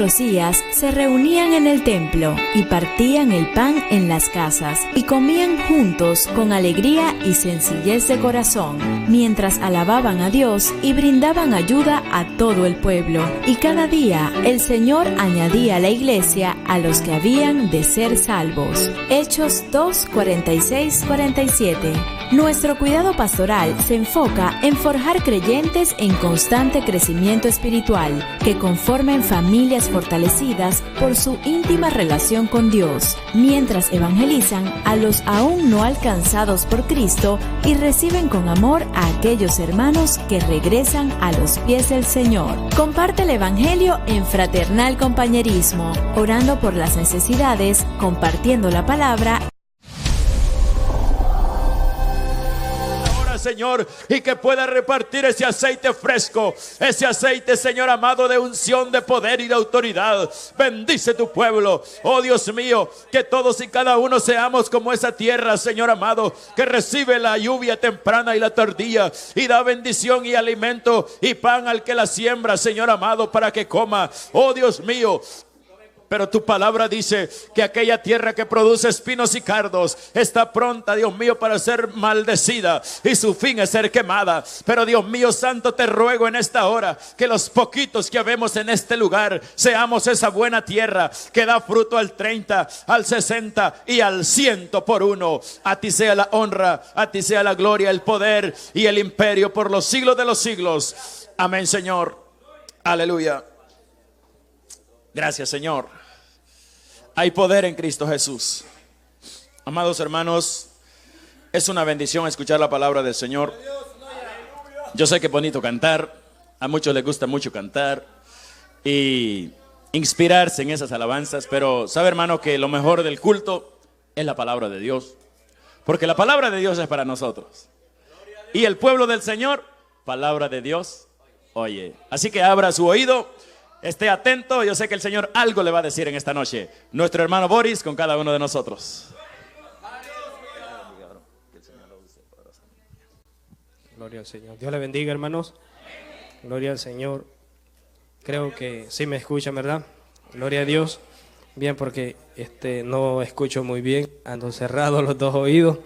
los días se reunían en el templo y partían el pan en las casas y comían juntos con alegría y sencillez de corazón, mientras alababan a Dios y brindaban ayuda a todo el pueblo. Y cada día el Señor añadía a la iglesia a los que habían de ser salvos. Hechos 2, 46, 47. Nuestro cuidado pastoral se enfoca en forjar creyentes en constante crecimiento espiritual, que conformen familias fortalecidas por su íntima relación con Dios, mientras evangelizan a los aún no alcanzados por Cristo y reciben con amor a aquellos hermanos que regresan a los pies del Señor. Comparte el Evangelio en fraternal compañerismo, orando por las necesidades, compartiendo la palabra. Señor, y que pueda repartir ese aceite fresco, ese aceite, Señor amado, de unción, de poder y de autoridad. Bendice tu pueblo, oh Dios mío, que todos y cada uno seamos como esa tierra, Señor amado, que recibe la lluvia temprana y la tardía y da bendición y alimento y pan al que la siembra, Señor amado, para que coma, oh Dios mío. Pero tu palabra dice que aquella tierra que produce espinos y cardos está pronta, Dios mío, para ser maldecida y su fin es ser quemada. Pero Dios mío santo, te ruego en esta hora que los poquitos que habemos en este lugar seamos esa buena tierra que da fruto al 30, al 60 y al 100 por uno. A ti sea la honra, a ti sea la gloria, el poder y el imperio por los siglos de los siglos. Amén, Señor. Aleluya. Gracias, Señor. Hay poder en Cristo Jesús. Amados hermanos, es una bendición escuchar la palabra del Señor. Yo sé que es bonito cantar. A muchos les gusta mucho cantar y inspirarse en esas alabanzas. Pero sabe, hermano, que lo mejor del culto es la palabra de Dios. Porque la palabra de Dios es para nosotros. Y el pueblo del Señor, palabra de Dios, oye. Así que abra su oído. Esté atento, yo sé que el Señor algo le va a decir en esta noche. Nuestro hermano Boris con cada uno de nosotros. Gloria al Señor. Dios le bendiga, hermanos. Gloria al Señor. Creo que sí me escuchan, ¿verdad? Gloria a Dios. Bien, porque no escucho muy bien. Ando cerrado los dos oídos.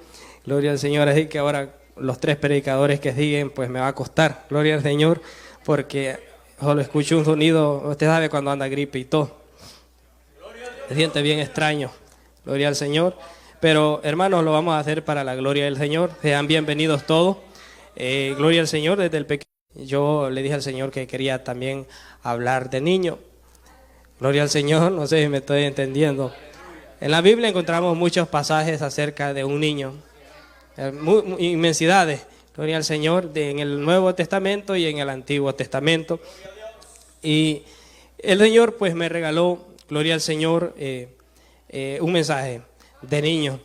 Gloria al Señor. Así que ahora los tres predicadores que siguen, pues me va a costar. Gloria al Señor, porque solo escucho un sonido, usted sabe cuando anda gripe y todo. Se siente bien extraño. Gloria al Señor. Pero hermanos, lo vamos a hacer para la gloria del Señor. Sean bienvenidos todos. Gloria al Señor. Desde el pequeño yo le dije al Señor que quería también hablar de niño. Gloria al Señor. No sé si me estoy entendiendo. En la Biblia encontramos muchos pasajes acerca de un niño. Inmensidades. Gloria al Señor, en el Nuevo Testamento y en el Antiguo Testamento. Y el Señor pues me regaló, gloria al Señor, un mensaje de niño.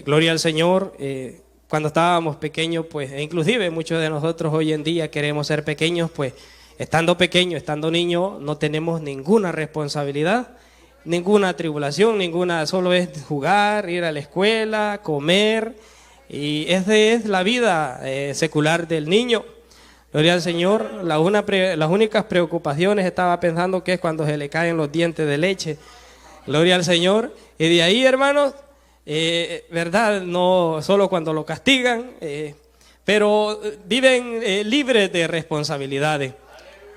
Gloria al Señor, cuando estábamos pequeños, pues, e inclusive muchos de nosotros hoy en día queremos ser pequeños, pues, estando pequeños, estando niños, no tenemos ninguna responsabilidad, ninguna tribulación, solo es jugar, ir a la escuela, comer. Y esa es la vida secular del niño. Gloria al Señor. Las únicas preocupaciones, estaba pensando, que es cuando se le caen los dientes de leche. Gloria al Señor. Y de ahí, hermanos, verdad, no solo cuando lo castigan, pero viven libres de responsabilidades.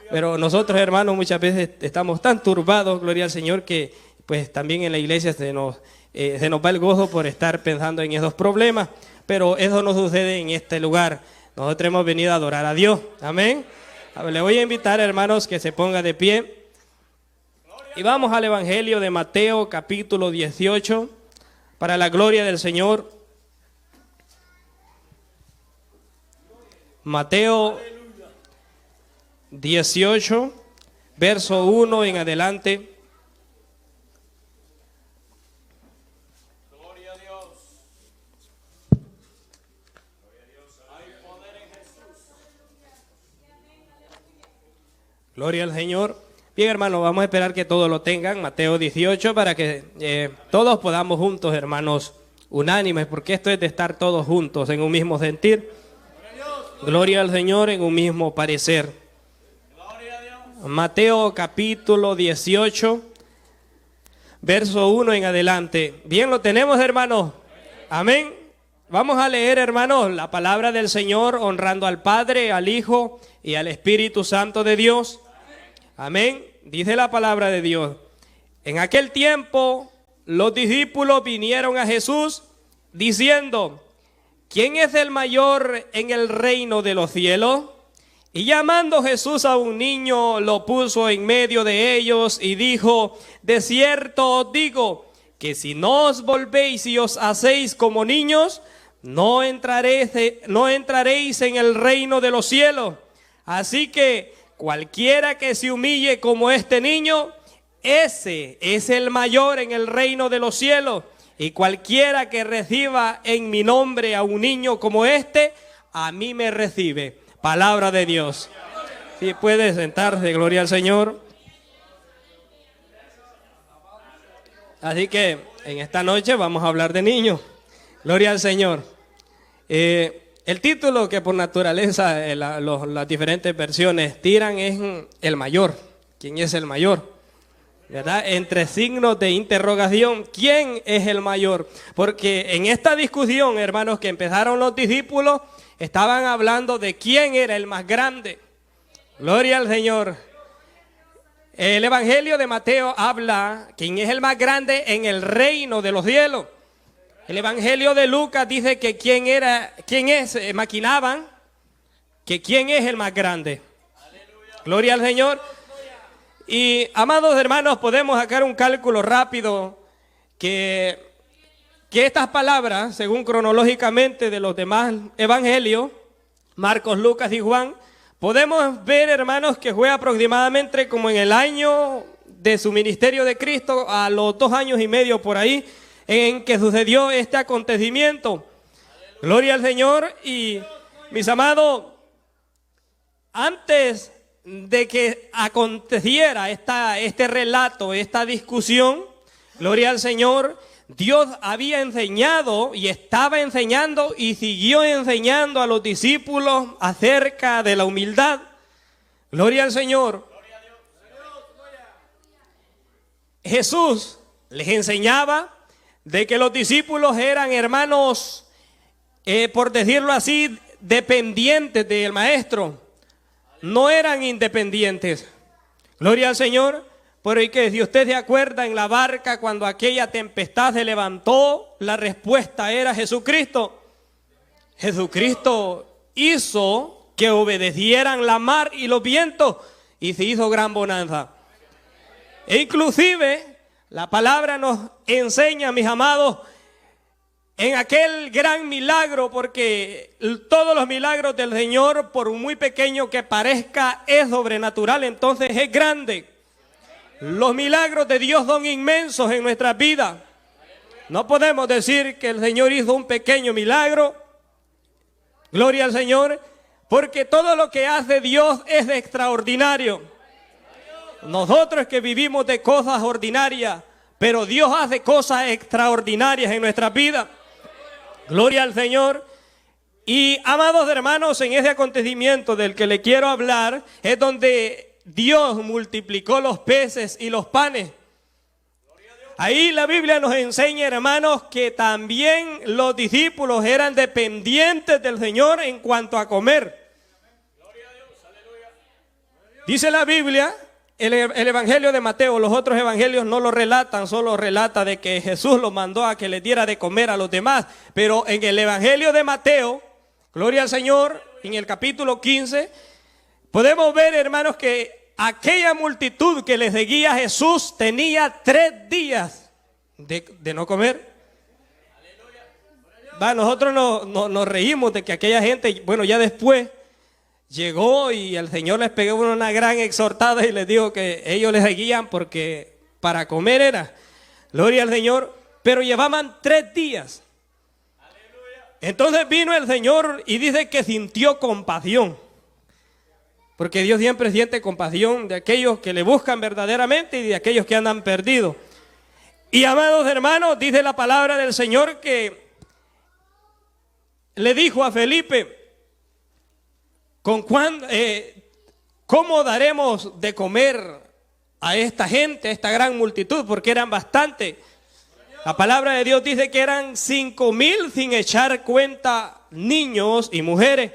Pero nosotros, hermanos, muchas veces estamos tan turbados, gloria al Señor, que pues también en la iglesia se nos va el gozo por estar pensando en esos problemas. Pero eso no sucede en este lugar. Nosotros hemos venido a adorar a Dios. Amén. Le voy a invitar, hermanos, que se ponga de pie. Y vamos al Evangelio de Mateo, capítulo 18, para la gloria del Señor. Mateo 18, verso 1 en adelante. Gloria al Señor. Bien, hermanos, vamos a esperar que todos lo tengan. Mateo 18, para que todos podamos juntos, hermanos, unánimes, porque esto es de estar todos juntos en un mismo sentir. Gloria al Señor, en un mismo parecer. Mateo capítulo 18, verso 1 en adelante. Bien, lo tenemos, hermanos. Amén. Vamos a leer, hermanos, la palabra del Señor, honrando al Padre, al Hijo y al Espíritu Santo de Dios. Amén. Dice la palabra de Dios: en aquel tiempo los discípulos vinieron a Jesús diciendo: ¿quién es el mayor en el reino de los cielos? Y llamando Jesús a un niño, lo puso en medio de ellos y dijo: de cierto os digo, que si no os volvéis y os hacéis como niños, no entraréis en el reino de los cielos. Así que cualquiera que se humille como este niño, ese es el mayor en el reino de los cielos. Y cualquiera que reciba en mi nombre a un niño como este, a mí me recibe. Palabra de Dios. Si puede sentarse, gloria al Señor. Así que en esta noche vamos a hablar de niños. Gloria al Señor. El título que por naturaleza las diferentes versiones tiran es el mayor. ¿Quién es el mayor? ¿Verdad? Entre signos de interrogación, ¿quién es el mayor? Porque en esta discusión, hermanos, que empezaron los discípulos, estaban hablando de quién era el más grande. Gloria al Señor. El Evangelio de Mateo habla quién es el más grande en el reino de los cielos. El Evangelio de Lucas dice que maquinaban que quién es el más grande. Gloria al Señor. Y amados hermanos, podemos sacar un cálculo rápido que estas palabras, según cronológicamente de los demás evangelios, Marcos, Lucas y Juan, podemos ver, hermanos, que fue aproximadamente como en el año de su ministerio de Cristo, a los 2 años y medio por ahí, en que sucedió este acontecimiento. Gloria al Señor. Y mis amados, antes de que aconteciera este relato, esta discusión, gloria al Señor, Dios había enseñado y estaba enseñando y siguió enseñando a los discípulos acerca de la humildad. Gloria al Señor. Jesús les enseñaba de que los discípulos eran hermanos, por decirlo así, dependientes del maestro. No eran independientes. Gloria al Señor. Porque si usted se acuerda en la barca cuando aquella tempestad se levantó, la respuesta era Jesucristo. Jesucristo hizo que obedecieran la mar y los vientos y se hizo gran bonanza. E inclusive la palabra nos enseña, mis amados, en aquel gran milagro, porque todos los milagros del Señor, por muy pequeño que parezca, es sobrenatural, entonces es grande. Los milagros de Dios son inmensos en nuestras vidas. No podemos decir que el Señor hizo un pequeño milagro. Gloria al Señor, porque todo lo que hace Dios es extraordinario. Nosotros que vivimos de cosas ordinarias, pero Dios hace cosas extraordinarias en nuestras vidas. Gloria al Señor. Y amados hermanos, en ese acontecimiento del que le quiero hablar, es donde Dios multiplicó los peces y los panes. Ahí la Biblia nos enseña, hermanos, que también los discípulos eran dependientes del Señor en cuanto a comer. Dice la Biblia, el Evangelio de Mateo, los otros evangelios no lo relatan, solo relata de que Jesús los mandó a que les diera de comer a los demás. Pero en el Evangelio de Mateo, gloria al Señor, en el capítulo 15, podemos ver, hermanos, que aquella multitud que le seguía a Jesús tenía 3 días de no comer. Nosotros nos reímos de que aquella gente, bueno, ya después llegó y el Señor les pegó una gran exhortada y les dijo que ellos les seguían porque para comer era. Gloria al Señor. Pero llevaban 3 días. Entonces vino el Señor y dice que sintió compasión. Porque Dios siempre siente compasión de aquellos que le buscan verdaderamente y de aquellos que andan perdidos. Y amados hermanos, dice la palabra del Señor que le dijo a Felipe, ¿cómo daremos de comer a esta gente, a esta gran multitud? Porque eran bastante. La palabra de Dios dice que eran 5,000 sin echar cuenta niños y mujeres.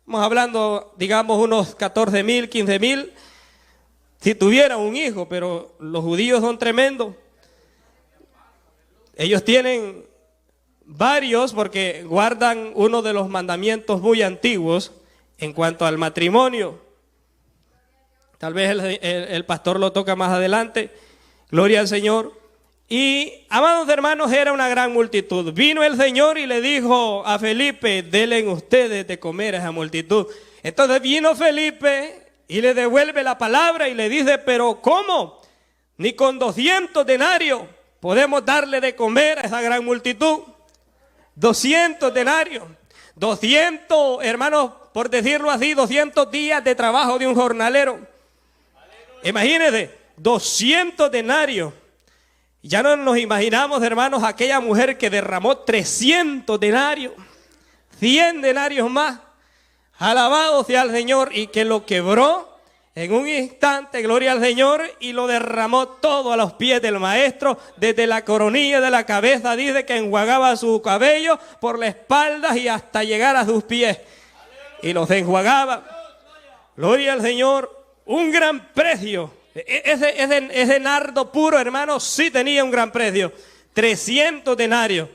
Estamos hablando, digamos, unos 14,000, 15,000. Si tuviera un hijo, pero los judíos son tremendos. Ellos tienen varios porque guardan uno de los mandamientos muy antiguos en cuanto al matrimonio. Tal vez el pastor lo toca más adelante. Gloria al Señor. Y, amados hermanos, era una gran multitud. Vino el Señor y le dijo a Felipe: denle ustedes de comer a esa multitud. Entonces vino Felipe y le devuelve la palabra y le dice: pero ¿cómo? Ni con 200 denarios podemos darle de comer a esa gran multitud. 200 denarios. 200, hermanos, por decirlo así, 200 días de trabajo de un jornalero. Imagínense, 200 denarios. Ya no nos imaginamos, hermanos, aquella mujer que derramó 300 denarios, 100 denarios más. Alabado sea el Señor, y que lo quebró en un instante, gloria al Señor, y lo derramó todo a los pies del maestro, desde la coronilla de la cabeza, dice que enjuagaba su cabello por la espalda y hasta llegar a sus pies, y los enjuagaba. Gloria al Señor, un gran precio. Ese nardo puro, hermano, sí tenía un gran precio. 300 denarios.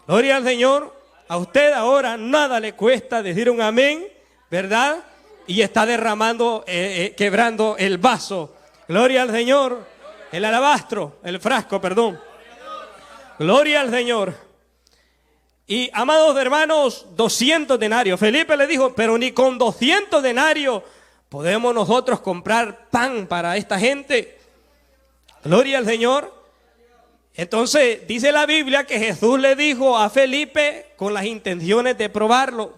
Gloria al Señor. A usted ahora nada le cuesta decir un amén, ¿verdad? Y está derramando, quebrando el vaso. Gloria al Señor. El alabastro, el frasco, perdón. Gloria al Señor. Y, amados hermanos, 200 denarios. Felipe le dijo: pero ni con 200 denarios podemos nosotros comprar pan para esta gente. Gloria al Señor. Entonces dice la Biblia que Jesús le dijo a Felipe con las intenciones de probarlo.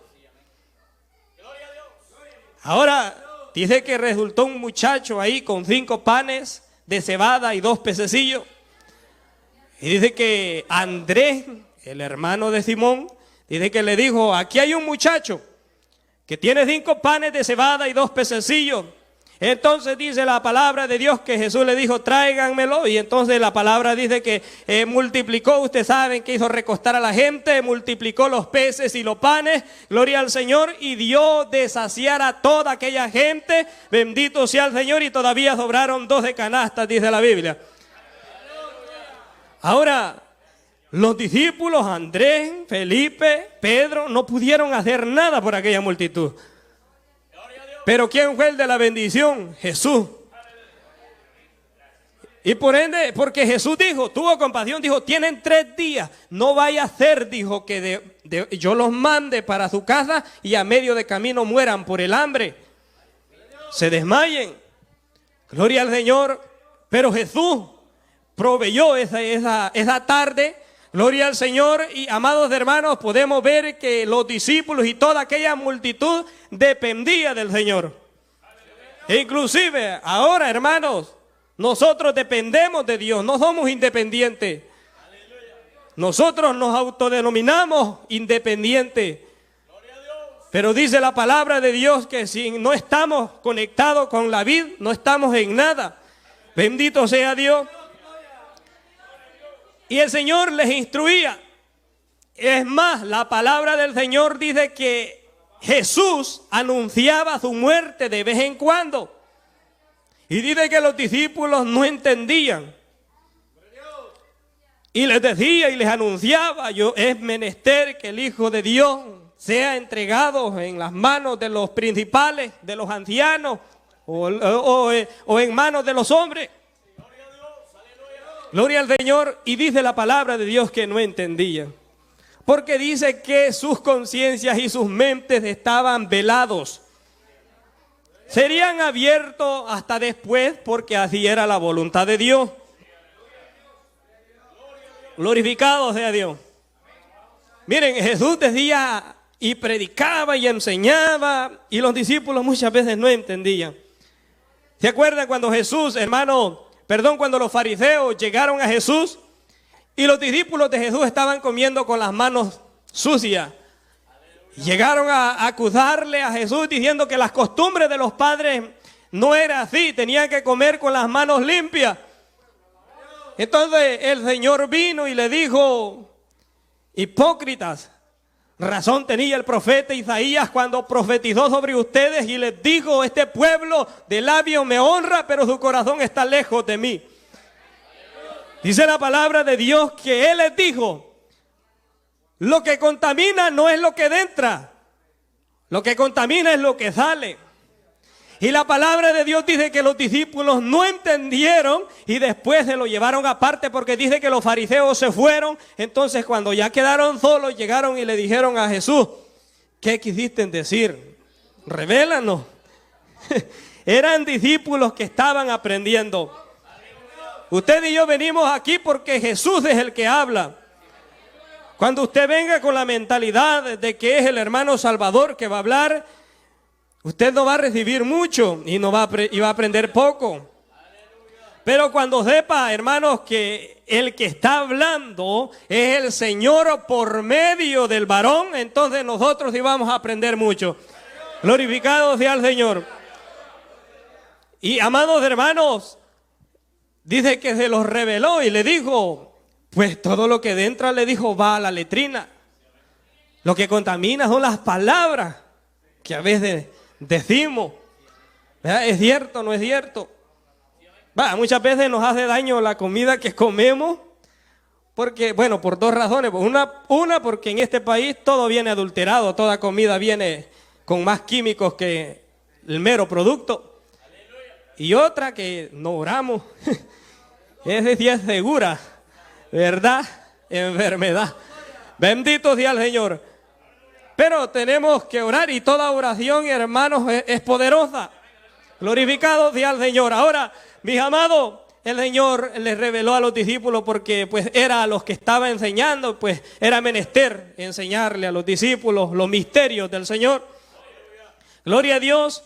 Ahora dice que resultó un muchacho ahí con 5 panes de cebada y 2 pececillos. Y dice que Andrés, el hermano de Simón, dice que le dijo: aquí hay un muchacho que tiene 5 panes de cebada y 2 pececillos. Entonces dice la palabra de Dios que Jesús le dijo: tráiganmelo. Y entonces la palabra dice que multiplicó, ustedes saben que hizo recostar a la gente, multiplicó los peces y los panes, gloria al Señor, y dio de saciar a toda aquella gente. Bendito sea el Señor. Y todavía sobraron 12 canastas, dice la Biblia. Ahora, los discípulos, Andrés, Felipe, Pedro, no pudieron hacer nada por aquella multitud. Pero ¿quién fue el de la bendición? Jesús. Y por ende, porque Jesús dijo, tuvo compasión, dijo: tienen 3 días, no vaya a ser, dijo, que yo los mande para su casa y a medio de camino mueran por el hambre, se desmayen. Gloria al Señor. Pero Jesús proveyó esa tarde. Gloria al Señor. Y, amados hermanos, podemos ver que los discípulos y toda aquella multitud dependía del Señor. E inclusive ahora, hermanos, nosotros dependemos de Dios, no somos independientes. Nosotros nos autodenominamos independientes. Pero dice la palabra de Dios que si no estamos conectados con la vid, no estamos en nada. Bendito sea Dios. Y el Señor les instruía. Es más, la palabra del Señor dice que Jesús anunciaba su muerte de vez en cuando. Y dice que los discípulos no entendían. Y les decía y les anunciaba: es menester que el Hijo de Dios sea entregado en las manos de los principales, de los ancianos o en manos de los hombres. Gloria al Señor. Y dice la palabra de Dios que no entendían, porque dice que sus conciencias y sus mentes estaban velados. Serían abiertos hasta después, porque así era la voluntad de Dios. Glorificado sea Dios. Miren, Jesús decía y predicaba y enseñaba, y los discípulos muchas veces no entendían. ¿Se acuerdan cuando cuando los fariseos llegaron a Jesús y los discípulos de Jesús estaban comiendo con las manos sucias? Llegaron a acusarle a Jesús diciendo que las costumbres de los padres no era así, tenían que comer con las manos limpias. Entonces el Señor vino y le dijo: hipócritas, razón tenía el profeta Isaías cuando profetizó sobre ustedes y les dijo: este pueblo de labios me honra, pero su corazón está lejos de mí. Dice la palabra de Dios que Él les dijo: lo que contamina no es lo que entra, lo que contamina es lo que sale. Y la palabra de Dios dice que los discípulos no entendieron y después se lo llevaron aparte, porque dice que los fariseos se fueron. Entonces cuando ya quedaron solos, llegaron y le dijeron a Jesús: ¿qué quisiste decir? Revélanos. Eran discípulos que estaban aprendiendo. Usted y yo venimos aquí porque Jesús es el que habla. Cuando usted venga con la mentalidad de que es el hermano Salvador que va a hablar, usted no va a recibir mucho y va a aprender poco. Pero cuando sepa, hermanos, que el que está hablando es el Señor por medio del varón, entonces nosotros sí vamos a aprender mucho. Glorificado sea el Señor. Y amados hermanos, dice que se los reveló y le dijo: pues todo lo que entra, le dijo, va a la letrina. Lo que contamina son las palabras que a veces decimos. ¿Verdad? ¿Es cierto o no es cierto? Muchas veces nos hace daño la comida que comemos, porque, bueno, por dos razones. Una, porque en este país todo viene adulterado, toda comida viene con más químicos que el mero producto. Y otra, que no oramos. Ese sí es segura, ¿verdad? Enfermedad. Bendito sea el Señor. Pero tenemos que orar, y toda oración, hermanos, es poderosa. Glorificado sea el Señor. Ahora, mis amados, el Señor les reveló a los discípulos, porque pues era a los que estaba enseñando, pues era menester enseñarle a los discípulos los misterios del Señor. Gloria a Dios.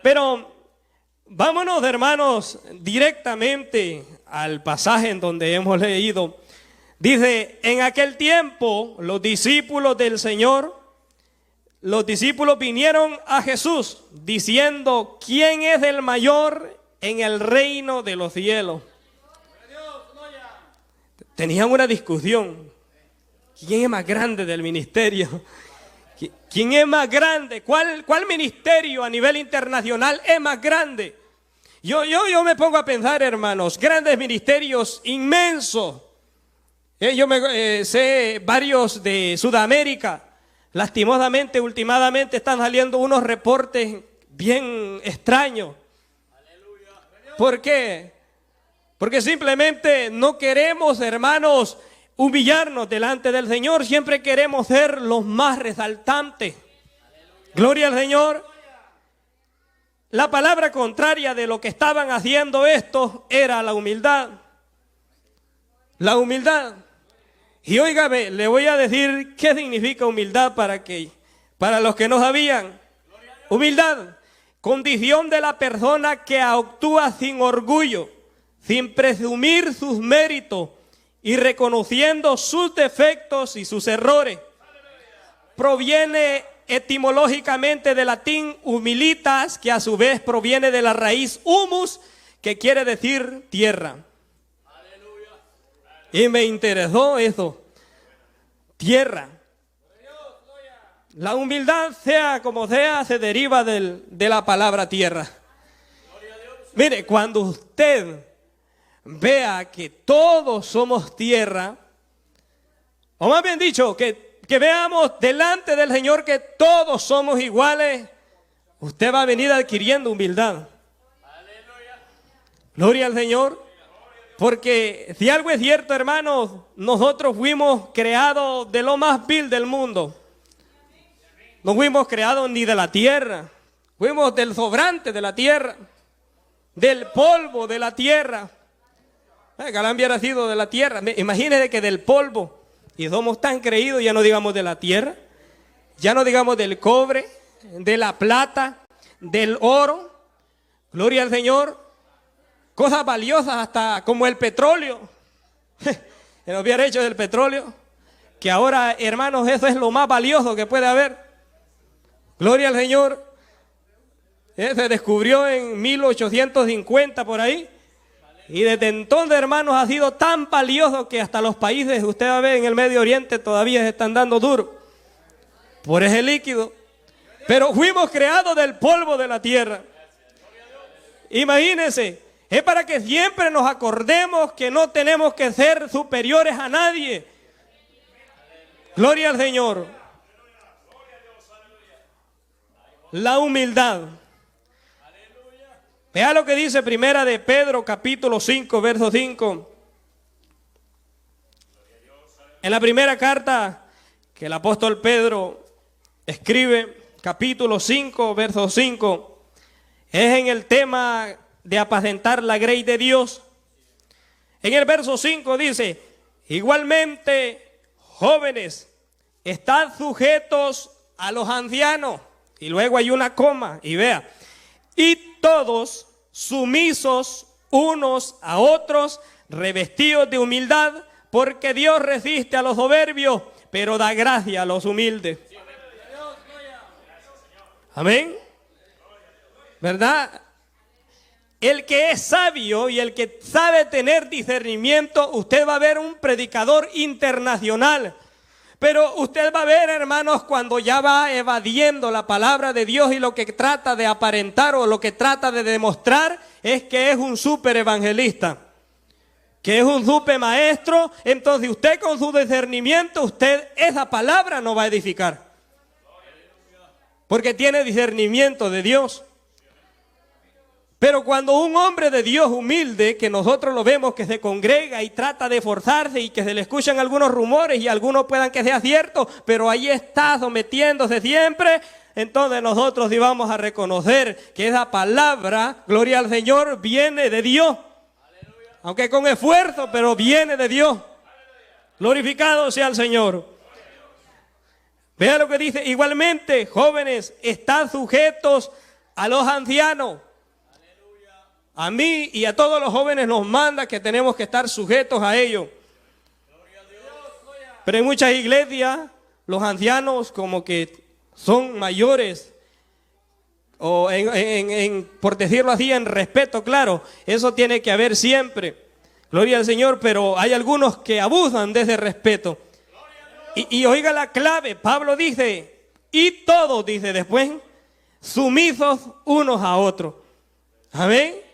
Pero vámonos, hermanos, directamente al pasaje en donde hemos leído. Dice: en aquel tiempo los discípulos del Señor, los discípulos vinieron a Jesús diciendo: ¿quién es el mayor en el reino de los cielos? Tenían una discusión. ¿Quién es más grande del ministerio? ¿Quién es más grande? ¿Cuál ministerio a nivel internacional es más grande? Yo me pongo a pensar, hermanos, grandes ministerios inmensos. Yo sé varios de Sudamérica. Lastimosamente, últimamente están saliendo unos reportes bien extraños. ¿Por qué? Porque simplemente no queremos, hermanos, humillarnos delante del Señor. Siempre queremos ser los más resaltantes. Gloria al Señor. La palabra contraria de lo que estaban haciendo estos era la humildad. La humildad. Y óigame, le voy a decir qué significa humildad para los que no sabían. Humildad, condición de la persona que actúa sin orgullo, sin presumir sus méritos y reconociendo sus defectos y sus errores. Proviene etimológicamente del latín humilitas, que a su vez proviene de la raíz humus, que quiere decir tierra. Y me interesó eso, tierra. La humildad, sea como sea, se deriva de la palabra tierra. Mire, cuando usted vea que todos somos tierra, o más bien dicho, que veamos delante del Señor que todos somos iguales, usted va a venir adquiriendo humildad. Gloria al Señor. Porque si algo es cierto, hermanos, nosotros fuimos creados de lo más vil del mundo. No fuimos creados ni de la tierra. Fuimos del sobrante de la tierra, del polvo de la tierra. Galán hubiera sido de la tierra. Imagínense que del polvo. Y somos tan creídos, ya no digamos de la tierra, ya no digamos del cobre, de la plata, del oro. Gloria al Señor. Cosas valiosas hasta como el petróleo. Se nos hubiera hecho del petróleo. Que ahora, hermanos, eso es lo más valioso que puede haber. Gloria al Señor. Se descubrió en 1850 por ahí. Y desde entonces, hermanos, ha sido tan valioso que hasta los países, usted va a ver en el Medio Oriente, todavía se están dando duro por ese líquido. Pero fuimos creados del polvo de la tierra. Imagínense, es para que siempre nos acordemos que no tenemos que ser superiores a nadie. Gloria al Señor. La humildad. Vea lo que dice Primera de Pedro, capítulo 5, verso 5. En la primera carta que el apóstol Pedro escribe, capítulo 5, verso 5, es en el tema de apacentar la grey de Dios. En el verso 5 dice: igualmente, jóvenes, estad sujetos a los ancianos. Y luego hay una coma, y vea: y todos sumisos unos a otros, revestidos de humildad, porque Dios resiste a los soberbios, pero da gracia a los humildes. Amén. ¿Verdad? El que es sabio y el que sabe tener discernimiento, usted va a ver un predicador internacional. Pero usted va a ver, hermanos, cuando ya va evadiendo la palabra de Dios y lo que trata de aparentar o lo que trata de demostrar es que es un súper evangelista, que es un súper maestro. Entonces usted con su discernimiento, usted esa palabra no va a edificar, porque tiene discernimiento de Dios. Pero cuando un hombre de Dios humilde, que nosotros lo vemos que se congrega y trata de esforzarse y que se le escuchan algunos rumores y algunos puedan que sea cierto, pero ahí está sometiéndose siempre, entonces nosotros íbamos a reconocer que esa palabra, gloria al Señor, viene de Dios. Aunque con esfuerzo, pero viene de Dios. Glorificado sea el Señor. Vea lo que dice: igualmente, jóvenes, están sujetos a los ancianos. A mí y a todos los jóvenes nos manda que tenemos que estar sujetos a ellos. Pero en muchas iglesias los ancianos como que son mayores, o por decirlo así, en respeto, claro, eso tiene que haber siempre. Gloria al Señor, pero hay algunos que abusan de ese respeto. Y oiga la clave, Pablo dice: y todos, dice después, sumisos unos a otros. Amén.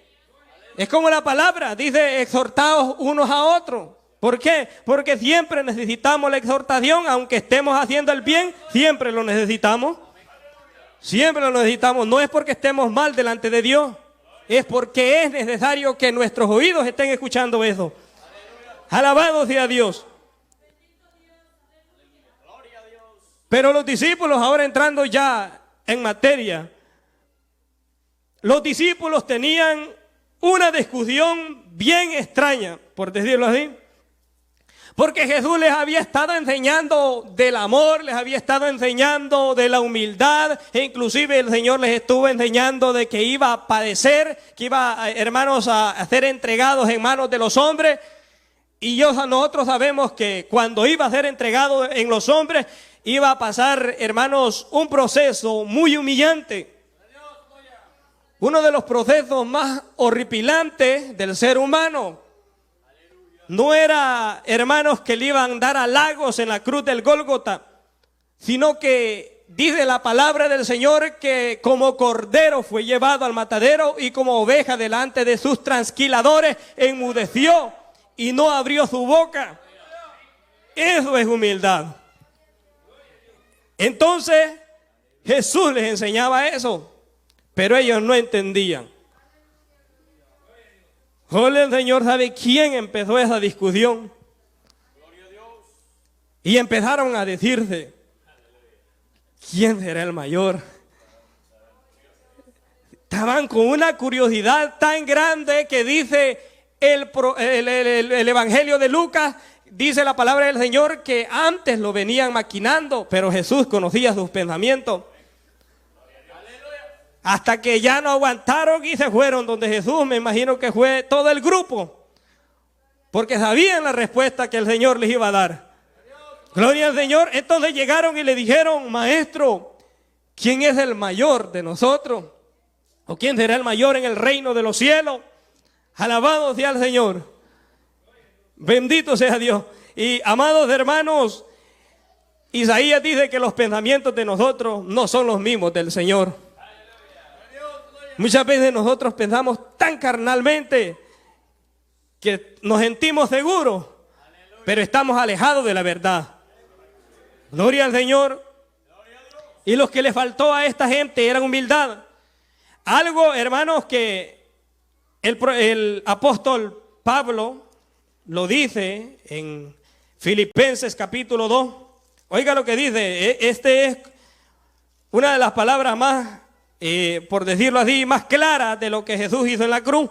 Es como la palabra, dice: exhortaos unos a otros. ¿Por qué? Porque siempre necesitamos la exhortación, aunque estemos haciendo el bien, siempre lo necesitamos. Siempre lo necesitamos. No es porque estemos mal delante de Dios, es porque es necesario que nuestros oídos estén escuchando eso. Alabado sea Dios. Pero los discípulos, ahora entrando ya en materia, los discípulos tenían una discusión bien extraña, por decirlo así, porque Jesús les había estado enseñando del amor, les había estado enseñando de la humildad, e inclusive el Señor les estuvo enseñando de que iba a padecer, que iba, hermanos, a ser entregados en manos de los hombres. Y nosotros sabemos que cuando iba a ser entregado en los hombres, iba a pasar, hermanos, un proceso muy humillante. Uno de los procesos más horripilantes del ser humano. No era, hermanos, que le iban a dar halagos en la cruz del Gólgota, sino que dice la palabra del Señor que como cordero fue llevado al matadero y como oveja delante de sus trasquiladores enmudeció y no abrió su boca. Eso es humildad. Entonces Jesús les enseñaba eso, pero ellos no entendían. Solo el Señor sabe quién empezó esa discusión. Y empezaron a decirse: ¿quién será el mayor? Estaban con una curiosidad tan grande que dice el Evangelio de Lucas, dice la palabra del Señor que antes lo venían maquinando, pero Jesús conocía sus pensamientos. Hasta que ya no aguantaron y se fueron donde Jesús, me imagino que fue todo el grupo, porque sabían la respuesta que el Señor les iba a dar. Gloria al Señor. Entonces llegaron y le dijeron: maestro, ¿quién es el mayor de nosotros? ¿O quién será el mayor en el reino de los cielos? Alabado sea el Señor. Bendito sea Dios. Y amados hermanos, Isaías dice que los pensamientos de nosotros no son los mismos del Señor. Muchas veces nosotros pensamos tan carnalmente que nos sentimos seguros, pero estamos alejados de la verdad. Gloria al Señor. Y lo que le faltó a esta gente era humildad. Algo, hermanos, que el apóstol Pablo lo dice en Filipenses capítulo 2. Oiga lo que dice. Este es una de las palabras más, por decirlo así, más claras de lo que Jesús hizo en la cruz.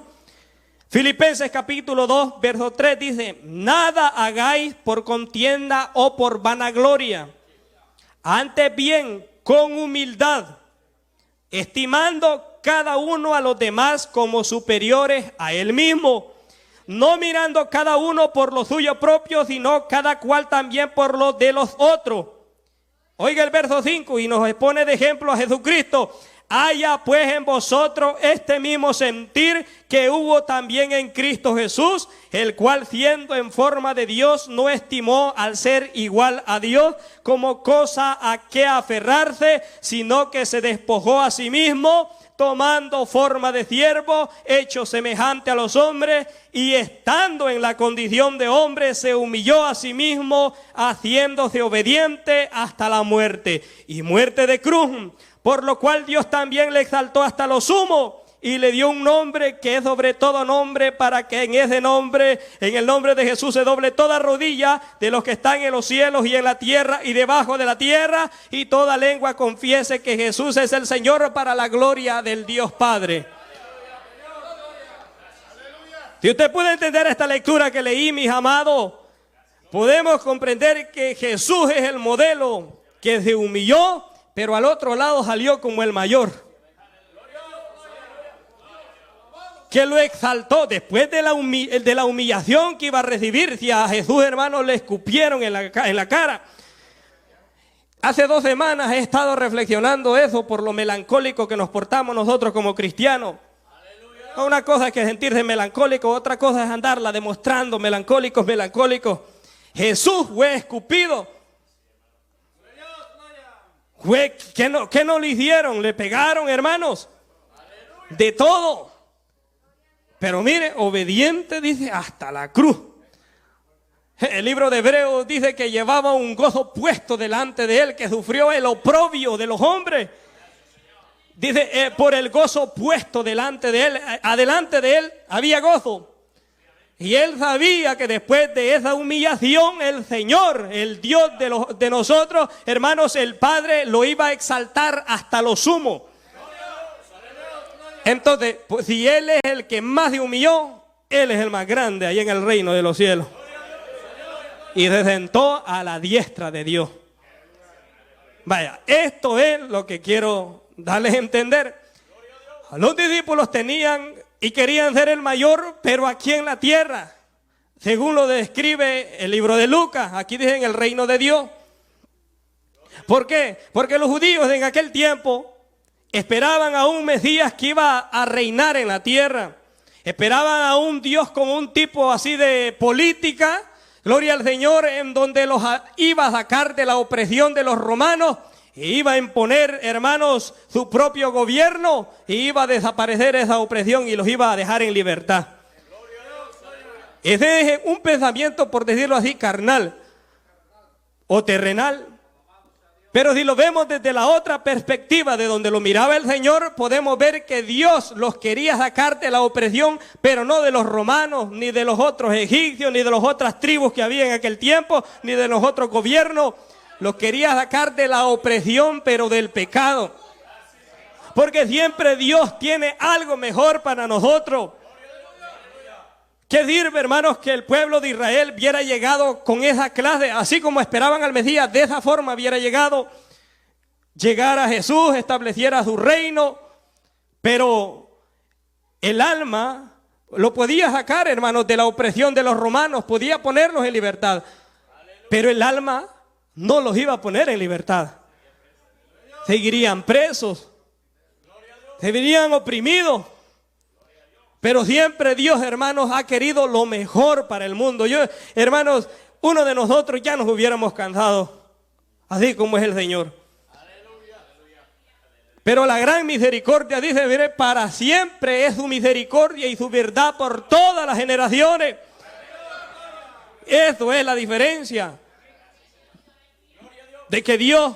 Filipenses capítulo 2, verso 3 dice: nada hagáis por contienda o por vanagloria, antes bien con humildad, estimando cada uno a los demás como superiores a él mismo, no mirando cada uno por lo suyo propio, sino cada cual también por lo de los otros. Oiga el verso 5 y nos pone de ejemplo a Jesucristo. Haya pues en vosotros este mismo sentir que hubo también en Cristo Jesús, el cual siendo en forma de Dios no estimó al ser igual a Dios como cosa a que aferrarse, sino que se despojó a sí mismo, tomando forma de siervo, hecho semejante a los hombres, y estando en la condición de hombre, se humilló a sí mismo, haciéndose obediente hasta la muerte, y muerte de cruz. Por lo cual Dios también le exaltó hasta lo sumo y le dio un nombre que es sobre todo nombre, para que en ese nombre, en el nombre de Jesús, se doble toda rodilla de los que están en los cielos y en la tierra y debajo de la tierra, y toda lengua confiese que Jesús es el Señor, para la gloria del Dios Padre. Si usted puede entender esta lectura que leí, mis amados, podemos comprender que Jesús es el modelo que se humilló, pero al otro lado salió como el mayor, que lo exaltó después de la humillación que iba a recibir. Si a Jesús, hermanos, le escupieron en la cara. Hace 2 semanas he estado reflexionando eso por lo melancólico que nos portamos nosotros como cristianos. Una cosa es que sentirse melancólico, otra cosa es andarla demostrando melancólicos. Jesús fue escupido. ¿Qué no le hicieron? Le pegaron, hermanos, de todo. Pero mire, obediente, dice, hasta la cruz. El libro de Hebreos dice que llevaba un gozo puesto delante de él, que sufrió el oprobio de los hombres. Dice, por el gozo puesto delante de él, adelante de él había gozo. Y él sabía que después de esa humillación, el Señor, el Dios de nosotros, hermanos, el Padre, lo iba a exaltar hasta lo sumo. Entonces, pues, si Él es el que más se humilló, Él es el más grande ahí en el reino de los cielos. Y se sentó a la diestra de Dios. Vaya, esto es lo que quiero darles a entender. Los discípulos tenían y querían ser el mayor, pero aquí en la tierra, según lo describe el libro de Lucas, aquí dice en el reino de Dios. ¿Por qué? Porque los judíos en aquel tiempo esperaban a un Mesías que iba a reinar en la tierra. Esperaban a un Dios como un tipo así de política, gloria al Señor, en donde los iba a sacar de la opresión de los romanos. Y iba a imponer, hermanos, su propio gobierno, y iba a desaparecer esa opresión y los iba a dejar en libertad. Ese es un pensamiento, por decirlo así, carnal o terrenal. Pero si lo vemos desde la otra perspectiva, de donde lo miraba el Señor, podemos ver que Dios los quería sacar de la opresión, pero no de los romanos, ni de los otros egipcios, ni de las otras tribus que había en aquel tiempo, ni de los otros gobiernos. Los quería sacar de la opresión, pero del pecado. Porque siempre Dios tiene algo mejor para nosotros. ¿Qué sirve, hermanos, que el pueblo de Israel hubiera llegado con esa clase, así como esperaban al Mesías, de esa forma hubiera llegado, llegar a Jesús, estableciera su reino, pero el alma lo podía sacar, hermanos, de la opresión de los romanos, podía ponerlos en libertad, pero el alma no los iba a poner en libertad. seguirían presos, seguirían oprimidos. Pero siempre Dios, hermanos, ha querido lo mejor para el mundo. Hermanos, uno de nosotros ya nos hubiéramos cansado, así como es el Señor. Pero la gran misericordia, dice, mire, para siempre es su misericordia y su verdad por todas las generaciones. Eso es la diferencia. De que Dios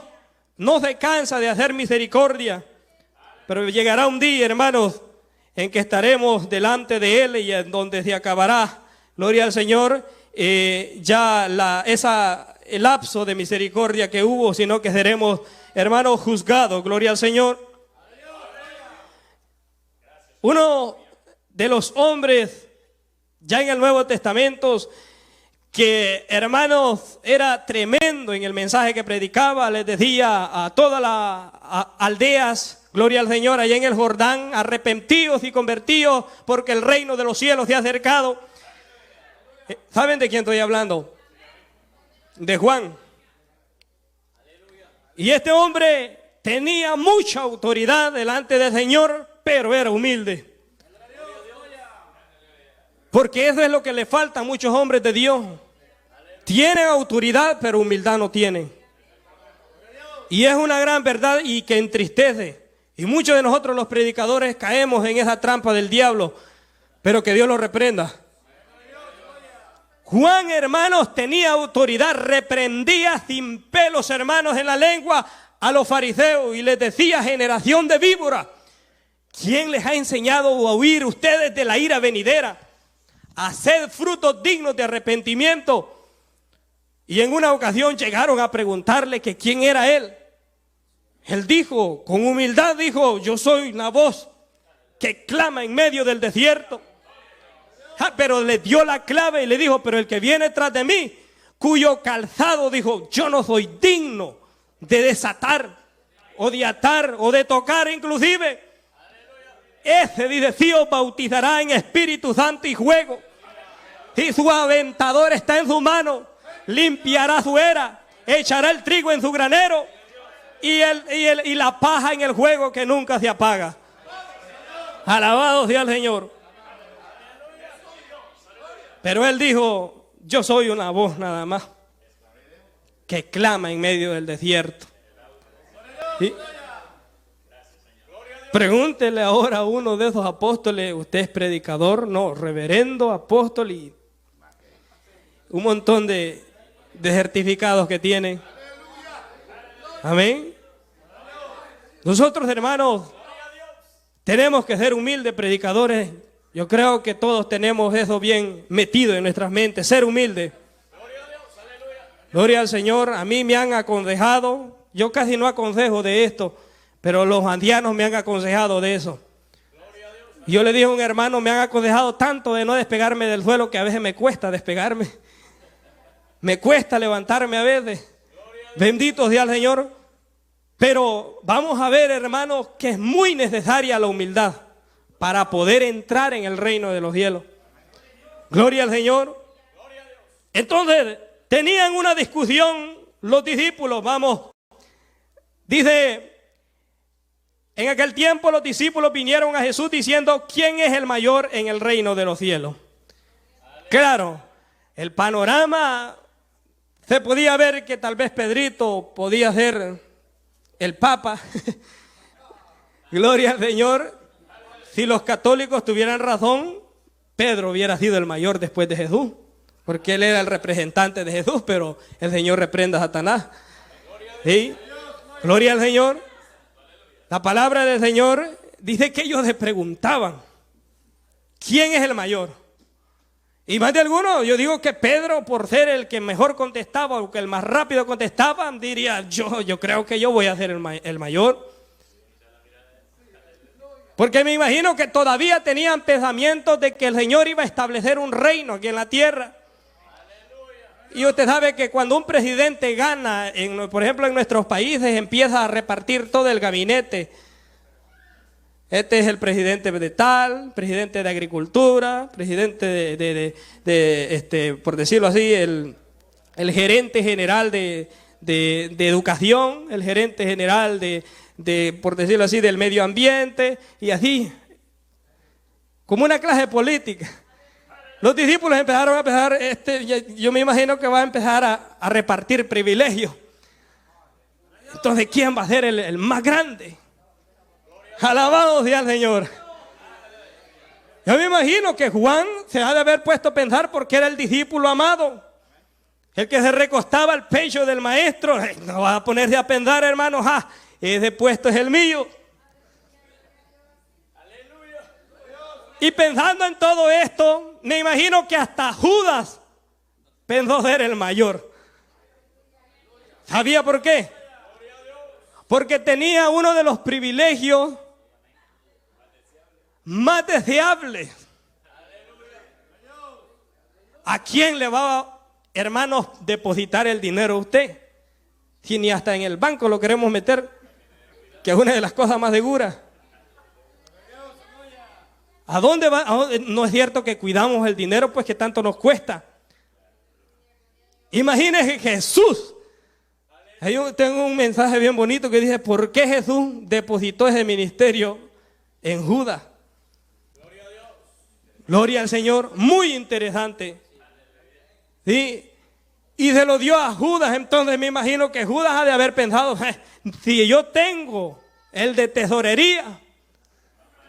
no se cansa de hacer misericordia. Pero llegará un día, hermanos, en que estaremos delante de Él y en donde se acabará, gloria al Señor, el lapso de misericordia que hubo, sino que seremos, hermanos, juzgados, gloria al Señor. Uno de los hombres, ya en el Nuevo Testamento, que, hermanos, era tremendo en el mensaje que predicaba, les decía a todas las aldeas, gloria al Señor, allá en el Jordán, arrepentidos y convertidos, porque el reino de los cielos se ha acercado. ¿Saben de quién estoy hablando? De Juan. Y este hombre tenía mucha autoridad delante del Señor, pero era humilde. Porque eso es lo que le falta a muchos hombres de Dios. Tienen autoridad, pero humildad no tienen. Y es una gran verdad y que entristece. Y muchos de nosotros los predicadores caemos en esa trampa del diablo, pero que Dios lo reprenda. Juan, hermanos, tenía autoridad, reprendía sin pelos, hermanos, en la lengua a los fariseos y les decía: generación de víboras, ¿quién les ha enseñado a huir ustedes de la ira venidera? Haced frutos dignos de arrepentimiento. Y en una ocasión llegaron a preguntarle que quién era él. Él dijo, con humildad dijo: yo soy una voz que clama en medio del desierto. Pero le dio la clave y le dijo: pero el que viene tras de mí, cuyo calzado, dijo, yo no soy digno de desatar o de atar o de tocar inclusive. Ese, dice, sí os bautizará en Espíritu Santo y fuego. Y su aventador está en su mano, limpiará su era, echará el trigo en su granero y la paja en el fuego que nunca se apaga. Alabado sea el Señor. Pero él dijo: yo soy una voz nada más que clama en medio del desierto. ¿Sí? Pregúntele ahora a uno de esos apóstoles: ¿usted es predicador? No, reverendo, apóstol y un montón de certificados que tienen. Amén. Nosotros, hermanos, tenemos que ser humildes predicadores. Yo creo que todos tenemos eso bien metido en nuestras mentes, ser humilde. Gloria al Señor. A mí me han aconsejado, yo casi no aconsejo de esto, pero los ancianos me han aconsejado de eso. Y yo le dije a un hermano: me han aconsejado tanto de no despegarme del suelo que a veces me cuesta despegarme. Me cuesta levantarme a veces. Bendito sea el Señor. Pero vamos a ver, hermanos, que es muy necesaria la humildad para poder entrar en el reino de los cielos. Gloria al Señor. Entonces, tenían una discusión los discípulos. Vamos, dice: en aquel tiempo los discípulos vinieron a Jesús diciendo: ¿quién es el mayor en el reino de los cielos? Claro, el panorama se podía ver que tal vez Pedrito podía ser el Papa. Gloria al Señor. Si los católicos tuvieran razón, Pedro hubiera sido el mayor después de Jesús, porque él era el representante de Jesús, pero el Señor reprenda a Satanás. ¿Sí? Gloria al Señor. La palabra del Señor dice que ellos le preguntaban: ¿quién es el mayor? Y más de algunos, yo digo que Pedro, por ser el que mejor contestaba o que el más rápido contestaba, diría: yo creo que yo voy a ser el mayor. Porque me imagino que todavía tenían pensamientos de que el Señor iba a establecer un reino aquí en la tierra. Y usted sabe que cuando un presidente gana, por ejemplo en nuestros países, empieza a repartir todo el gabinete. Este es el presidente de tal, presidente de agricultura, presidente por decirlo así, el gerente general de de educación, el gerente general por decirlo así, del medio ambiente, y así, como una clase política. Los discípulos empezaron a empezar, yo me imagino que va a empezar a repartir privilegios. Entonces, ¿quién va a ser el más grande? Alabado sea el Señor. Yo me imagino que Juan se ha de haber puesto a pensar porque era el discípulo amado, el que se recostaba al pecho del maestro. No vas a ponerse a pensar, hermanos, ese puesto es el mío. Y pensando en todo esto, me imagino que hasta Judas pensó ser el mayor. ¿Sabía por qué? Porque tenía uno de los privilegios más deseables. ¿A quién le va, hermanos, depositar el dinero a usted? Si ni hasta en el banco lo queremos meter, que es una de las cosas más seguras. ¿A dónde va? No es cierto que cuidamos el dinero, pues que tanto nos cuesta. Imagínese Jesús. Yo tengo un mensaje bien bonito que dice: ¿por qué Jesús depositó ese ministerio en Judas? Gloria a Dios. Gloria al Señor. Muy interesante. ¿Sí? Y se lo dio a Judas. Entonces me imagino que Judas ha de haber pensado: si yo tengo el de tesorería,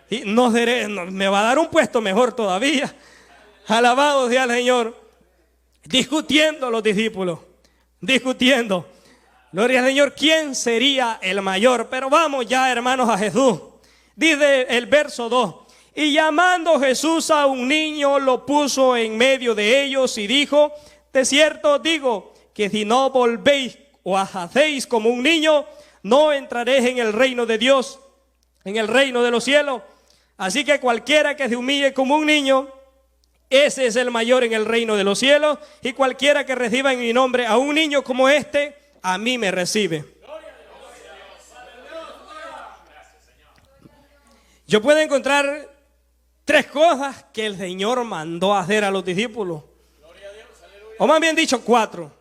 ¿sí? Me va a dar un puesto mejor todavía. Alabado sea el Señor. Discutiendo los discípulos. Discutiendo. Gloria al Señor, ¿quién sería el mayor? Pero vamos ya, hermanos, a Jesús. Dice el verso 2. Y llamando Jesús a un niño, lo puso en medio de ellos y dijo: de cierto os digo que si no volvéis o hacéis como un niño, no entraréis en el reino de Dios, en el reino de los cielos. Así que cualquiera que se humille como un niño, ese es el mayor en el reino de los cielos. Y cualquiera que reciba en mi nombre a un niño como este, a mí me recibe. Yo puedo encontrar 3 cosas que el Señor mandó a hacer a los discípulos. O más bien dicho, 4.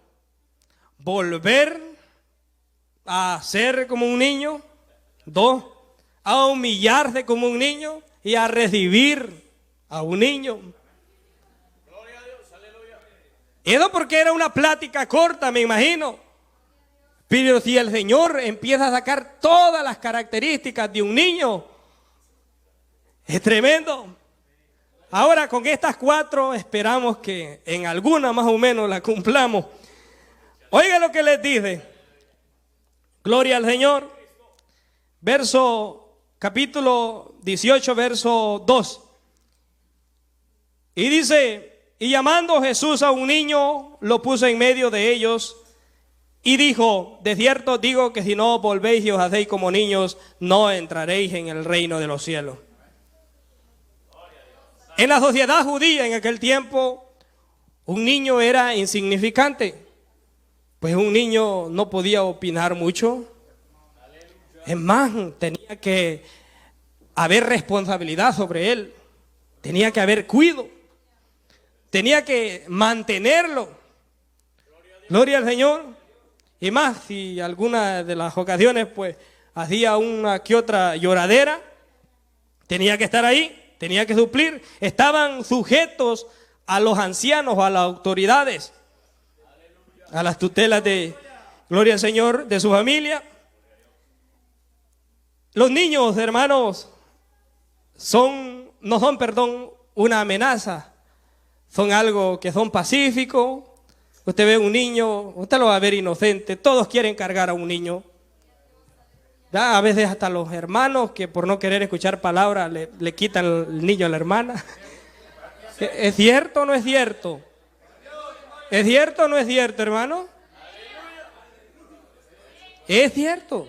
Volver a ser como un niño. 2. A humillarse como un niño y a recibir a un niño. Eso porque era una plática corta, me imagino. Pero si el Señor empieza a sacar todas las características de un niño, es tremendo. Ahora, con estas 4 esperamos que en alguna más o menos la cumplamos. Oiga lo que les dice. Gloria al Señor. Capítulo 18, verso 2. Y dice: y llamando Jesús a un niño, lo puso en medio de ellos y dijo: de cierto os digo que si no volvéis y os hacéis como niños, no entraréis en el reino de los cielos. En la sociedad judía en aquel tiempo, un niño era insignificante, pues un niño no podía opinar mucho. Es más, tenía que haber responsabilidad sobre él, tenía que haber cuidado, tenía que mantenerlo. Gloria al Señor. Y más, si alguna de las ocasiones pues hacía una que otra lloradera, tenía que estar ahí, tenía que suplir. Estaban sujetos a los ancianos, a las autoridades, a las tutelas de, gloria al Señor, de su familia. Los niños, hermanos, no son una amenaza, son algo que son pacíficos. Usted ve un niño, usted lo va a ver inocente, todos quieren cargar a un niño. Ya, a veces hasta los hermanos que por no querer escuchar palabras le quitan el niño a la hermana. ¿Es cierto o no es cierto? ¿Es cierto o no es cierto, hermano? Es cierto.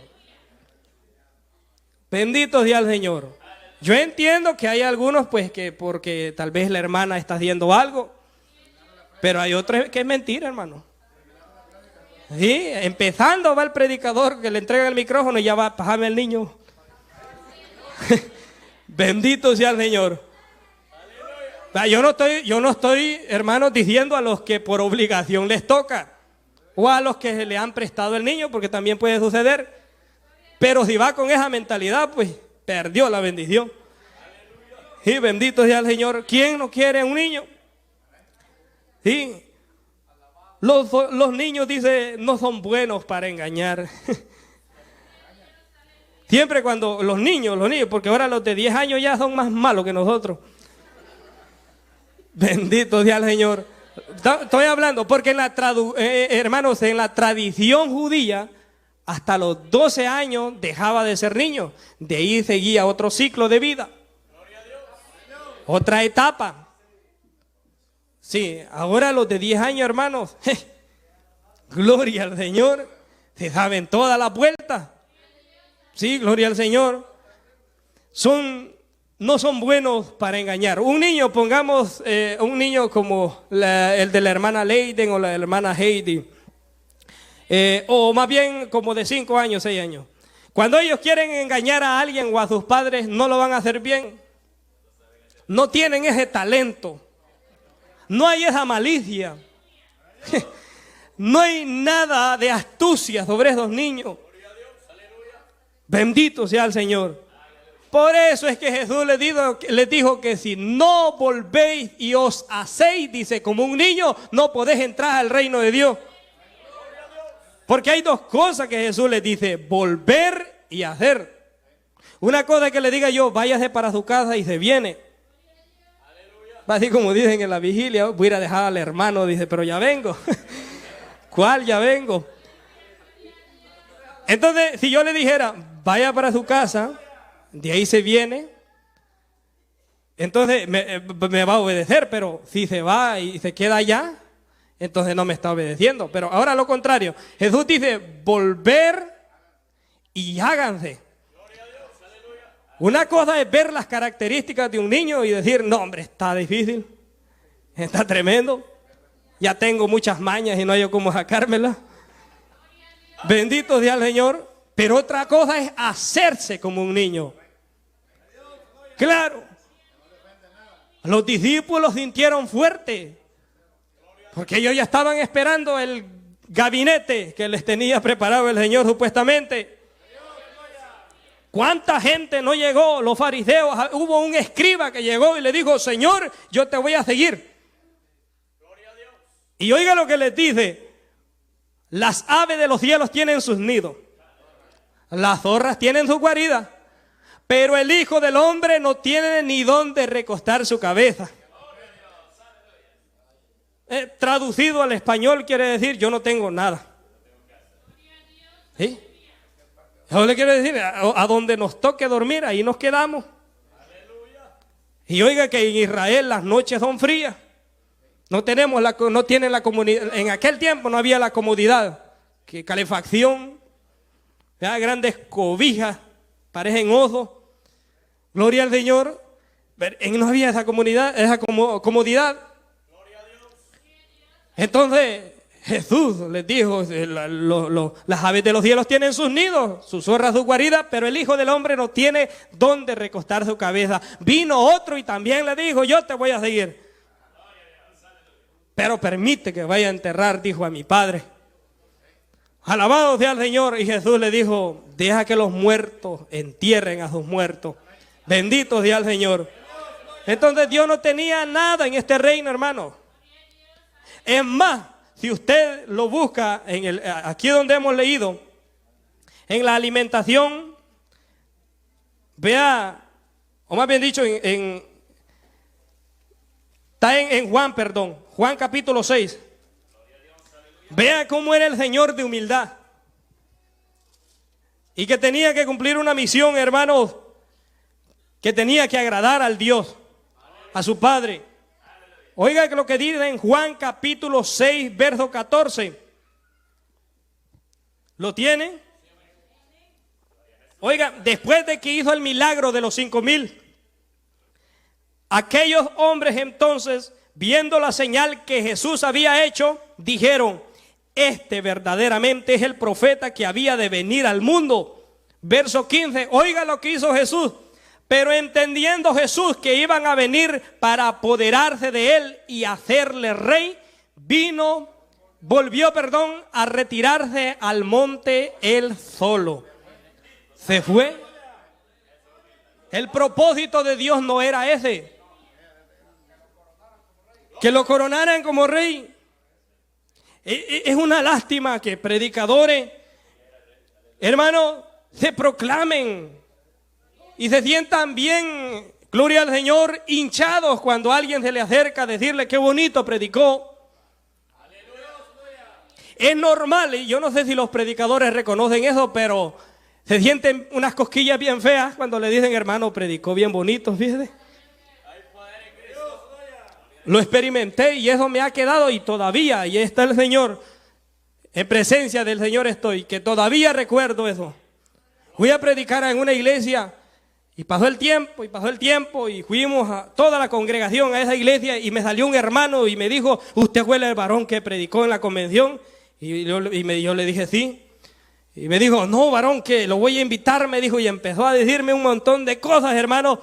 Bendito sea el Señor. Yo entiendo que hay algunos pues que porque tal vez la hermana está haciendo algo, pero hay otros que es mentira, hermano. Sí, empezando va el predicador que le entrega el micrófono y ya va a pasarme el niño. Bendito sea el Señor. Yo no estoy, hermanos, diciendo a los que por obligación les toca. o a los que le han prestado el niño, porque también puede suceder. Pero si va con esa mentalidad, pues perdió la bendición. Y bendito sea el Señor. ¿Quién no quiere un niño? Sí. Los niños, dice, no son buenos para engañar. Siempre cuando los niños, porque ahora los de 10 años ya son más malos que nosotros. Bendito sea el Señor. Estoy hablando porque hermanos, en la tradición judía, hasta los 12 años dejaba de ser niño. De ahí seguía otro ciclo de vida. Otra etapa. Sí, ahora los de 10 años, hermanos, gloria al Señor, se saben todas las vueltas. Sí, gloria al Señor. No son buenos para engañar. Un niño, pongamos un niño como el de la hermana Leiden o la hermana Heidi, o más bien como de 5 años, 6 años. Cuando ellos quieren engañar a alguien o a sus padres, no lo van a hacer bien. No tienen ese talento. No hay esa malicia. No hay nada de astucia sobre esos niños. Bendito sea el Señor. Por eso es que Jesús les dijo que si no volvéis y os hacéis, dice, como un niño, no podéis entrar al reino de Dios. Porque hay dos cosas que Jesús les dice: volver y hacer. Una cosa es que le diga yo, váyase para su casa y se viene. Así como dicen en la vigilia, voy a ir a dejar al hermano, dice, pero ya vengo. ¿Cuál ya vengo? Entonces, si yo le dijera, vaya para su casa, de ahí se viene, entonces me va a obedecer. Pero si se va y se queda allá, entonces no me está obedeciendo. Pero ahora lo contrario, Jesús dice, volver y háganse. Una cosa es ver las características de un niño y decir, no hombre, está difícil, está tremendo, ya tengo muchas mañas y no hay cómo sacármelas. Bendito sea el Señor. Pero otra cosa es hacerse como un niño. Claro, los discípulos sintieron fuerte, porque ellos ya estaban esperando el gabinete que les tenía preparado el Señor supuestamente. ¿Cuánta gente no llegó? Los fariseos, hubo un escriba que llegó y le dijo, Señor, yo te voy a seguir. Y oiga lo que les dice: las aves de los cielos tienen sus nidos, las zorras tienen su guarida, pero el Hijo del Hombre no tiene ni dónde recostar su cabeza. Traducido al español quiere decir, yo no tengo nada. ¿Sí? Eso le quiero decir, a donde nos toque dormir, ahí nos quedamos. Y oiga que en Israel las noches son frías. No tienen la comodidad. En aquel tiempo no había la comodidad, que calefacción, grandes cobijas, parecen osos. Gloria al Señor. No había esa comodidad. Entonces Jesús les dijo, las aves de los cielos tienen sus nidos, sus zorras su guarida, pero el Hijo del Hombre no tiene dónde recostar su cabeza. Vino otro y también le dijo, yo te voy a seguir, pero permite que vaya a enterrar, dijo, a mi Padre. Alabado sea el Señor. Y Jesús le dijo, deja que los muertos entierren a sus muertos. Bendito sea el Señor. Entonces Dios no tenía nada en este reino, hermano. Es más, si usted lo busca aquí donde hemos leído, en la alimentación, vea, o más bien dicho, está en Juan capítulo 6. Vea cómo era el Señor de humildad. Y que tenía que cumplir una misión, hermanos, que tenía que agradar al Dios, a su Padre. Oiga lo que dice en Juan capítulo 6, verso 14. ¿Lo tiene? Oiga, después de que hizo el milagro de los 5,000, aquellos hombres entonces, viendo la señal que Jesús había hecho, dijeron, este verdaderamente es el profeta que había de venir al mundo. Verso 15, oiga lo que hizo Jesús. Pero entendiendo Jesús que iban a venir para apoderarse de él y hacerle rey, vino volvió, a retirarse al monte él solo. Se fue. El propósito de Dios no era ese, que lo coronaran como rey. Es una lástima que predicadores, hermanos, se proclamen y se sientan bien, gloria al Señor, hinchados cuando alguien se le acerca a decirle qué bonito predicó. Es normal, y yo no sé si los predicadores reconocen eso, pero se sienten unas cosquillas bien feas cuando le dicen, hermano, predicó bien bonito, fíjese. Lo experimenté y eso me ha quedado, y todavía, y está el Señor, en presencia del Señor estoy, que todavía recuerdo eso. Fui a predicar en una iglesia y pasó el tiempo y fuimos a toda la congregación a esa iglesia y me salió un hermano y me dijo, ¿usted fue el varón que predicó en la convención? Y yo le dije sí. Y me dijo, no, varón, que lo voy a invitar, me dijo, y empezó a decirme un montón de cosas, hermano.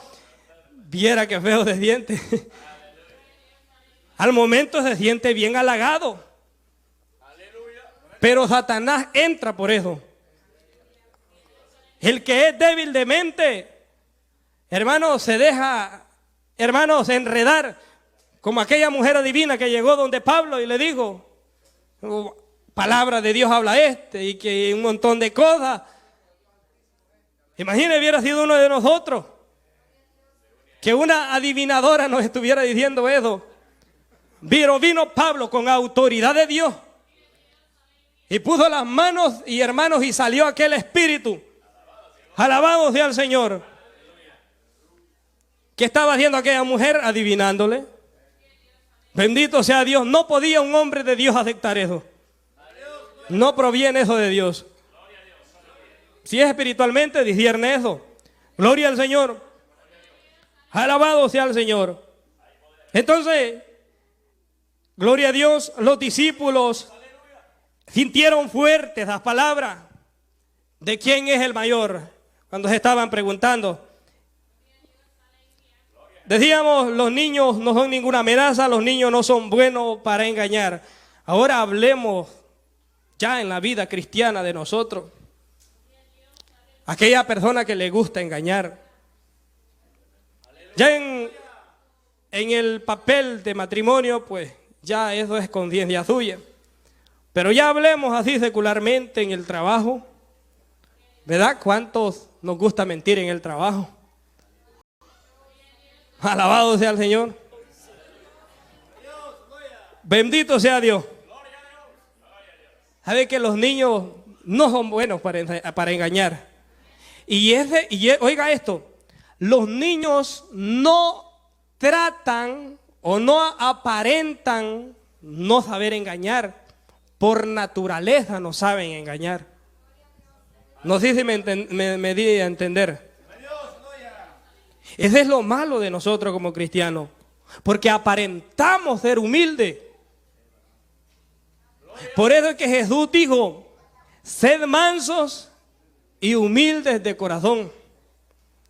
Viera que feo se siente. Al momento se siente bien halagado. Pero Satanás entra por eso. El que es débil de mente, hermano, se deja, hermanos, enredar. Como aquella mujer adivina que llegó donde Pablo y le dijo, palabra de Dios habla y que un montón de cosas. Imagínese, hubiera sido uno de nosotros, que una adivinadora nos estuviera diciendo eso. Pero vino Pablo con autoridad de Dios y puso las manos, y hermanos, y salió aquel espíritu. Alabado sea el Señor. ¿Qué estaba haciendo aquella mujer? Adivinándole. Bendito sea Dios. No podía un hombre de Dios aceptar eso. No proviene eso de Dios. Si es espiritualmente, discierne eso. Gloria al Señor. Alabado sea el Señor. Entonces, gloria a Dios, los discípulos sintieron fuertes las palabras de quién es el mayor. Cuando se estaban preguntando, decíamos, los niños no son ninguna amenaza, los niños no son buenos para engañar. Ahora hablemos ya en la vida cristiana de nosotros. Aquella persona que le gusta engañar. Ya en el papel de matrimonio, pues ya eso es conciencia suya. Pero ya hablemos así secularmente en el trabajo. ¿Verdad? ¿Cuántos nos gusta mentir en el trabajo? Alabado sea el Señor. Bendito sea Dios. Sabe que los niños no son buenos para engañar. Oiga esto, los niños no tratan o no aparentan no saber engañar. Por naturaleza no saben engañar. No sé si me di a entender. Ese es lo malo de nosotros como cristianos, porque aparentamos ser humildes. Por eso es que Jesús dijo, sed mansos y humildes de corazón,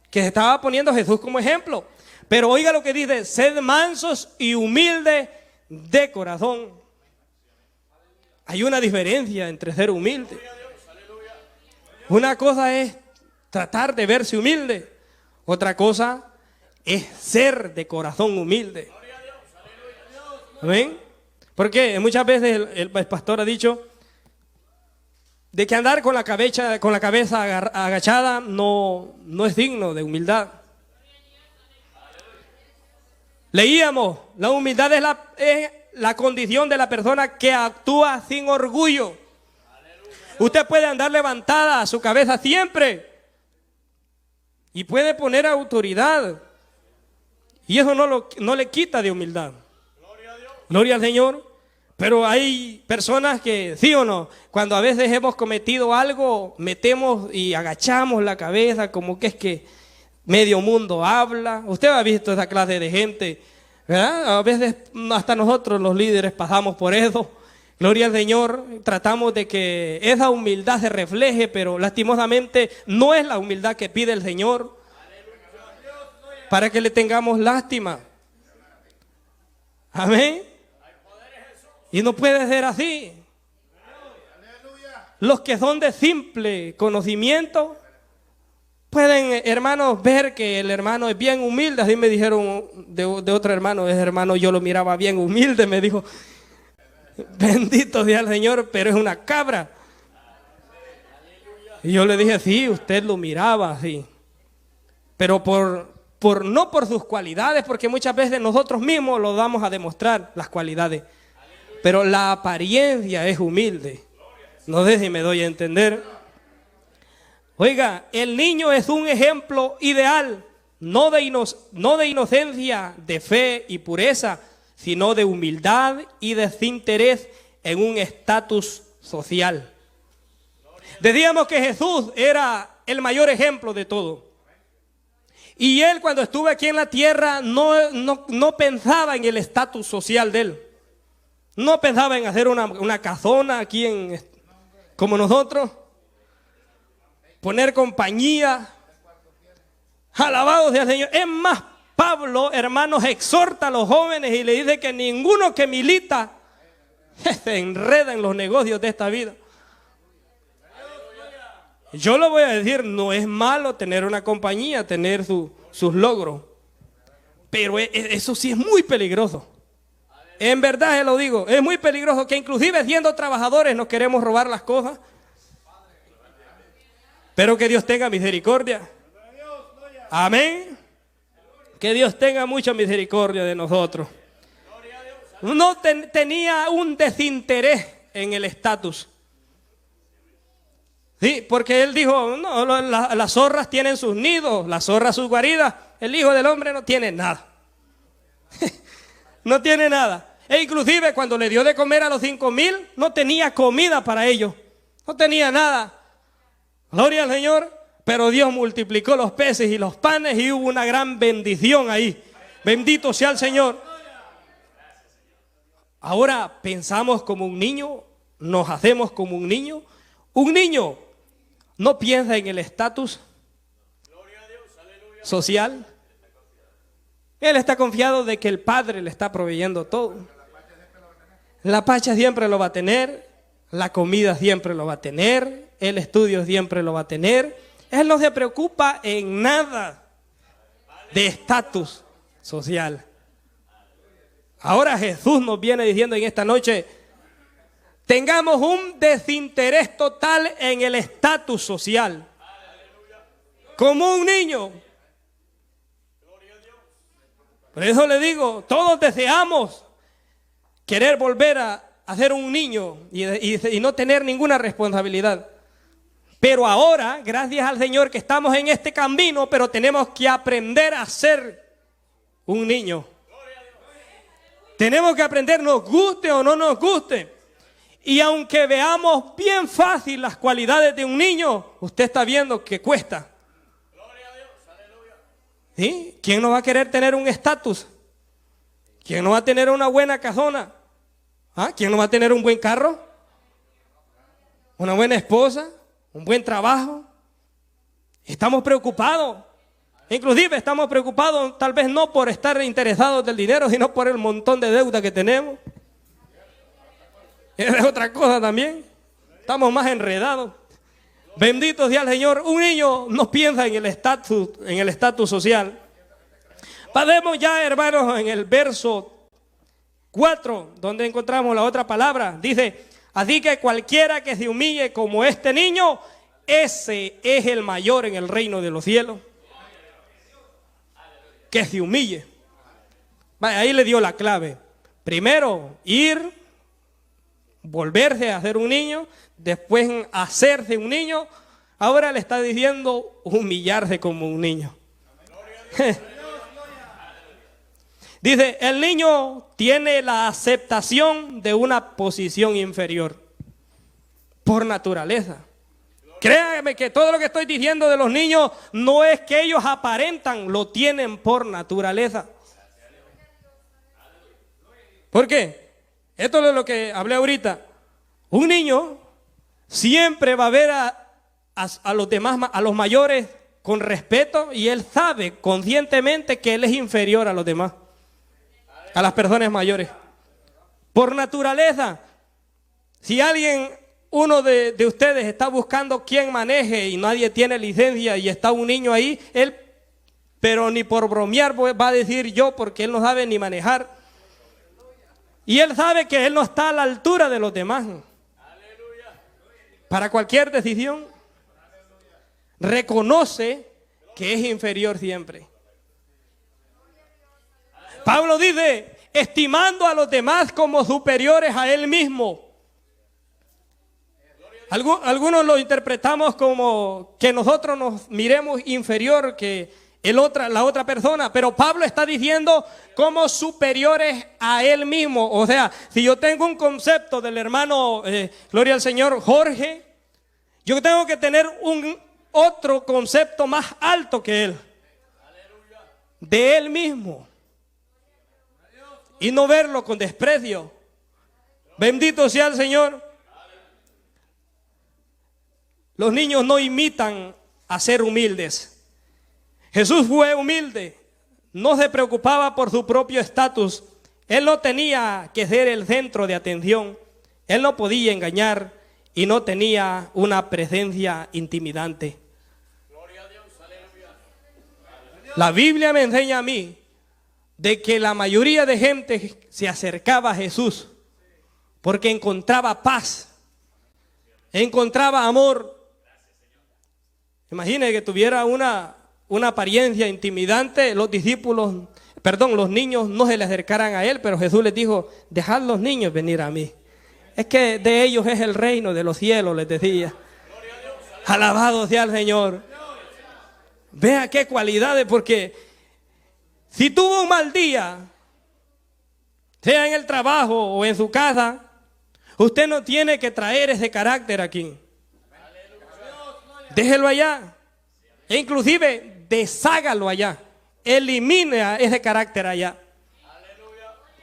que se estaba poniendo Jesús como ejemplo. Pero oiga lo que dice, sed mansos y humildes de corazón. Hay una diferencia entre ser humilde. Una cosa es tratar de verse humilde, otra cosa es ser de corazón humilde. ¿Amén? Porque muchas veces el pastor ha dicho de que andar con la cabeza agachada no es digno de humildad. Leíamos, la humildad es la condición de la persona que actúa sin orgullo. Usted puede andar levantada a su cabeza siempre y puede poner autoridad, y eso no le quita de humildad. Gloria al Señor. Pero hay personas que, sí o no, cuando a veces hemos cometido algo, metemos y agachamos la cabeza, como que es que medio mundo habla. Usted ha visto esa clase de gente, ¿verdad? A veces hasta nosotros los líderes pasamos por eso. Gloria al Señor, tratamos de que esa humildad se refleje, pero lastimosamente no es la humildad que pide el Señor, para que le tengamos lástima. Amén. Y no puede ser así. los que son de simple conocimiento pueden, hermanos, ver que el hermano es bien humilde. Así me dijeron de otro hermano, ese hermano yo lo miraba bien humilde, me dijo, bendito sea el Señor, pero es una cabra. Y yo le dije, sí, usted lo miraba así, pero no por sus cualidades, porque muchas veces nosotros mismos lo damos a demostrar las cualidades, pero la apariencia es humilde. No sé si me doy a entender. Oiga, el niño es un ejemplo ideal, no de inocencia, de fe y pureza, sino de humildad y desinterés en un estatus social. Decíamos que Jesús era el mayor ejemplo de todo. Y él, cuando estuvo aquí en la tierra, no pensaba en el estatus social de él. No pensaba en hacer una casona aquí como nosotros. Poner compañía. Alabado sea el Señor. Es más, Pablo, hermanos, exhorta a los jóvenes y le dice que ninguno que milita se enreda en los negocios de esta vida. Yo lo voy a decir, no es malo tener una compañía, tener sus logros, pero eso sí es muy peligroso. En verdad se lo digo, es muy peligroso que inclusive siendo trabajadores nos queremos robar las cosas. Pero que Dios tenga misericordia. Amén. Que Dios tenga mucha misericordia de nosotros. No tenía un desinterés en el estatus. Sí, porque él dijo, no, las zorras tienen sus nidos, las zorras sus guaridas, el Hijo del Hombre no tiene nada. No tiene nada. E inclusive cuando le dio de comer a los 5,000, no tenía comida para ellos. No tenía nada. Gloria al Señor. Pero Dios multiplicó los peces y los panes y hubo una gran bendición ahí. Bendito sea el Señor. Ahora pensamos como un niño, nos hacemos como un niño. Un niño no piensa en el estatus social. Él está confiado de que el Padre le está proveyendo todo. La pacha siempre lo va a tener, la comida siempre lo va a tener, el estudio siempre lo va a tener. Él no se preocupa en nada de estatus social. Ahora Jesús nos viene diciendo en esta noche, tengamos un desinterés total en el estatus social. Como un niño. Por eso le digo, todos deseamos querer volver a ser un niño y no tener ninguna responsabilidad. Pero ahora, gracias al Señor que estamos en este camino, pero tenemos que aprender a ser un niño. Tenemos que aprender, nos guste o no nos guste. Y aunque veamos bien fácil las cualidades de un niño, usted está viendo que cuesta. ¿Sí? ¿Quién no va a querer tener un estatus? ¿Quién no va a tener una buena casona? ¿Ah? ¿Quién no va a tener un buen carro? ¿Una buena esposa? ¿Un buen trabajo? Estamos preocupados. Inclusive estamos preocupados tal vez no por estar interesados del dinero, sino por el montón de deuda que tenemos. Es otra cosa también. Estamos más enredados. Bendito sea el Señor. Un niño no piensa en el estatus social. Pasemos ya, hermanos, en el verso 4, donde encontramos la otra palabra. Dice, así que cualquiera que se humille como este niño, ese es el mayor en el reino de los cielos. Que se humille. Ahí le dio la clave. Primero, ir, volverse a ser un niño, después hacerse un niño. Ahora le está diciendo humillarse como un niño. Dice, el niño tiene la aceptación de una posición inferior por naturaleza. Créanme que todo lo que estoy diciendo de los niños no es que ellos aparentan, lo tienen por naturaleza. ¿Por qué? Esto es lo que hablé ahorita. Un niño siempre va a ver a los demás, a los mayores con respeto, y él sabe conscientemente que él es inferior a los demás, a las personas mayores. Por naturaleza, si alguien uno de ustedes está buscando quién maneje y nadie tiene licencia y está un niño ahí, él, pero ni por bromear va a decir yo, porque él no sabe ni manejar. Y él sabe que él no está a la altura de los demás. Para cualquier decisión, reconoce que es inferior siempre. Pablo dice, estimando a los demás como superiores a él mismo. Algunos lo interpretamos como que nosotros nos miremos inferior que la otra persona, pero Pablo está diciendo como superiores a él mismo. O sea, si yo tengo un concepto del hermano, gloria al Señor, Jorge, yo tengo que tener un otro concepto más alto que él, de él mismo, y no verlo con desprecio. Bendito sea el Señor. Los niños no imitan a ser humildes. Jesús fue humilde, no se preocupaba por su propio estatus. Él no tenía que ser el centro de atención. Él no podía engañar y no tenía una presencia intimidante. La Biblia me enseña a mí de que la mayoría de gente se acercaba a Jesús porque encontraba paz, encontraba amor. Imagine que tuviera una apariencia intimidante, los niños no se le acercaran a él, pero Jesús les dijo, dejad los niños venir a mí. Es que de ellos es el reino de los cielos, les decía. Alabado sea el Señor. Vea qué cualidades, porque si tuvo un mal día, sea en el trabajo o en su casa, usted no tiene que traer ese carácter aquí. Déjelo allá. E inclusive deshágalo allá. Elimine ese carácter allá.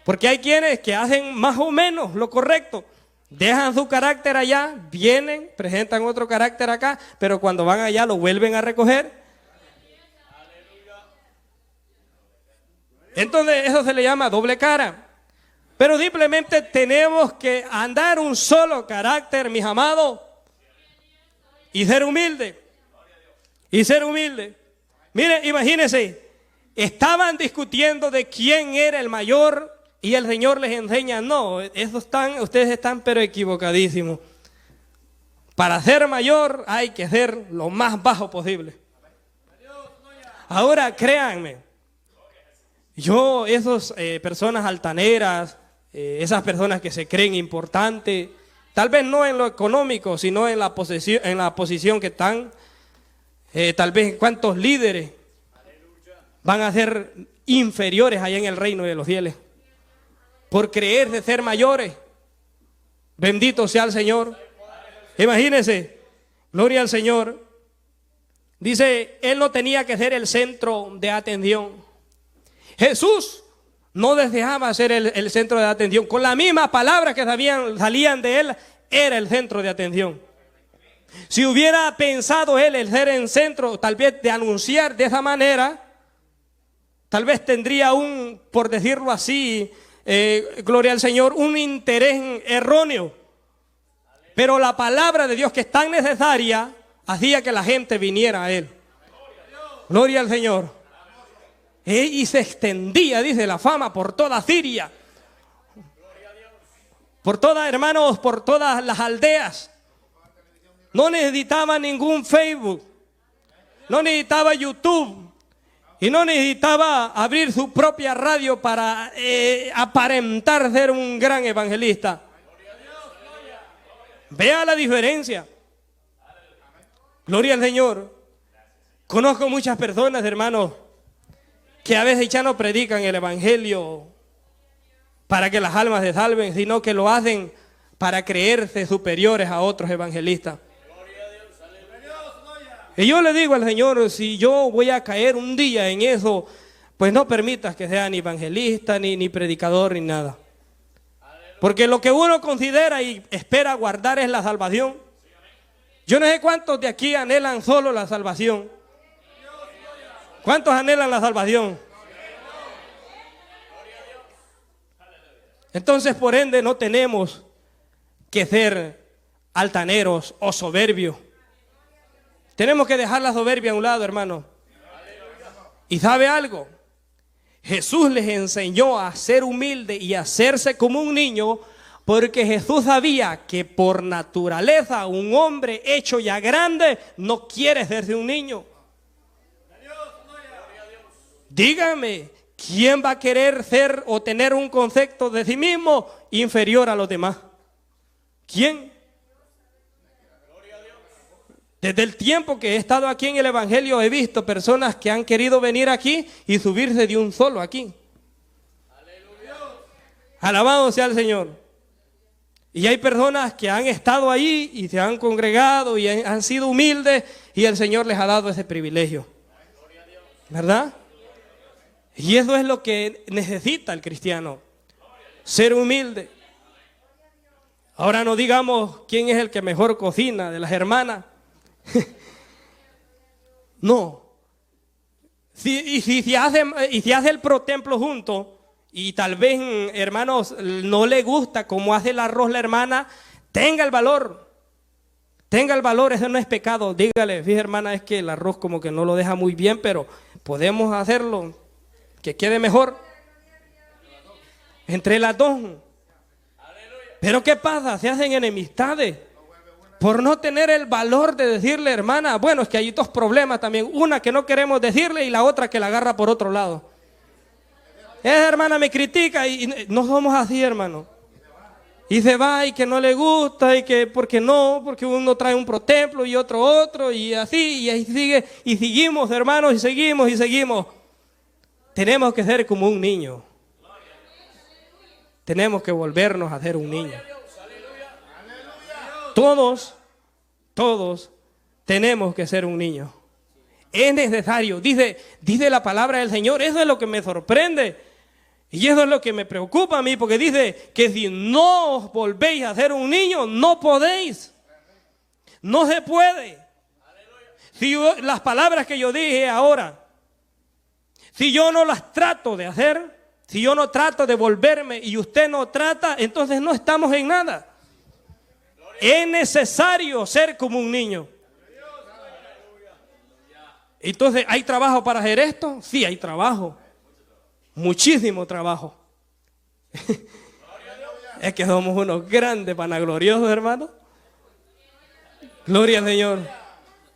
Porque hay quienes que hacen más o menos lo correcto. Dejan su carácter allá, vienen, presentan otro carácter acá, pero cuando van allá lo vuelven a recoger. Entonces eso se le llama doble cara. Pero simplemente tenemos que andar un solo carácter, mis amados, y ser humilde. Y ser humilde. Mire, imagínense, estaban discutiendo de quién era el mayor y el Señor les enseña, no, ustedes están pero equivocadísimos. Para ser mayor hay que ser lo más bajo posible. Ahora créanme, esas personas altaneras, esas personas que se creen importantes, tal vez no en lo económico, sino en la posición que están, tal vez cuántos líderes van a ser inferiores allá en el reino de los fieles por creerse ser mayores. Bendito sea el Señor. Imagínense, gloria al Señor. Dice, él no tenía que ser el centro de atención. Jesús no deseaba ser el centro de atención. Con las mismas palabras que salían de él, era el centro de atención. Si hubiera pensado él el ser el centro, tal vez de anunciar de esa manera, tal vez tendría por decirlo así, gloria al Señor, un interés erróneo. Pero la palabra de Dios, que es tan necesaria, hacía que la gente viniera a él. Gloria al Señor. Y se extendía, dice, la fama por toda Siria, por todas, hermanos, por todas las aldeas. No necesitaba ningún Facebook, no necesitaba YouTube, y no necesitaba abrir su propia radio para aparentar ser un gran evangelista. Vea la diferencia. Gloria al Señor. Conozco muchas personas, hermanos, que a veces ya no predican el evangelio para que las almas se salven, sino que lo hacen para creerse superiores a otros evangelistas. Y yo le digo al Señor, si yo voy a caer un día en eso, pues no permitas que sea ni evangelista, ni predicador, ni nada. Porque lo que uno considera y espera guardar es la salvación. Yo no sé cuántos de aquí anhelan solo la salvación. ¿Cuántos anhelan la salvación? Entonces, por ende, no tenemos que ser altaneros o soberbios. Tenemos que dejar la soberbia a un lado, hermano. ¿Y sabe algo? Jesús les enseñó a ser humilde y a hacerse como un niño, porque Jesús sabía que por naturaleza un hombre hecho ya grande no quiere serse un niño. Dígame, ¿quién va a querer ser o tener un concepto de sí mismo inferior a los demás? ¿Quién? Desde el tiempo que he estado aquí en el Evangelio he visto personas que han querido venir aquí y subirse de un solo aquí. Alabado sea el Señor. Y hay personas que han estado ahí y se han congregado y han sido humildes y el Señor les ha dado ese privilegio. ¿Verdad? Y eso es lo que necesita el cristiano, ser humilde. Ahora no digamos quién es el que mejor cocina de las hermanas. No. Si se hace el protemplo junto y tal vez, hermanos, no le gusta cómo hace el arroz la hermana, tenga el valor, eso no es pecado. Dígale, fíjate hermana, es que el arroz como que no lo deja muy bien, pero podemos hacerlo que quede mejor entre las dos. Pero ¿qué pasa? Se hacen enemistades por no tener el valor de decirle, hermana, bueno, es que hay dos problemas también, una que no queremos decirle y la otra que la agarra por otro lado. Esa hermana me critica y no somos así, hermano. Y se va y que no le gusta y que porque no, porque uno trae un protemplo y otro y así y ahí sigue y seguimos, hermanos, y seguimos. Tenemos que ser como un niño. Tenemos que volvernos a ser un niño. Todos tenemos que ser un niño. Es necesario, dice la palabra del Señor. Eso es lo que me sorprende y eso es lo que me preocupa a mí, porque dice que si no os volvéis a ser un niño, no podéis. No se puede. Si las palabras que yo dije ahora, si yo no las trato de hacer, si yo no trato de volverme y usted no trata, entonces no estamos en nada. Es necesario ser como un niño. Entonces, ¿hay trabajo para hacer esto? Sí, hay trabajo. Muchísimo trabajo. Es que somos unos grandes vanagloriosos, hermanos. Gloria al Señor.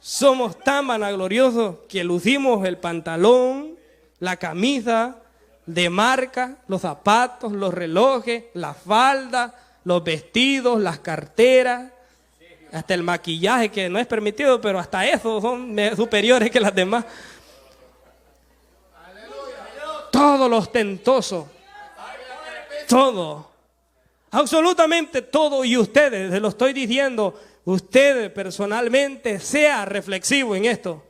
Somos tan vanagloriosos que lucimos el pantalón, la camisa de marca, los zapatos, los relojes, la falda, los vestidos, las carteras, hasta el maquillaje que no es permitido, pero hasta eso son superiores que las demás. Todo lo ostentoso, todo, absolutamente todo. Y ustedes, se lo estoy diciendo, ustedes personalmente sea reflexivo en esto,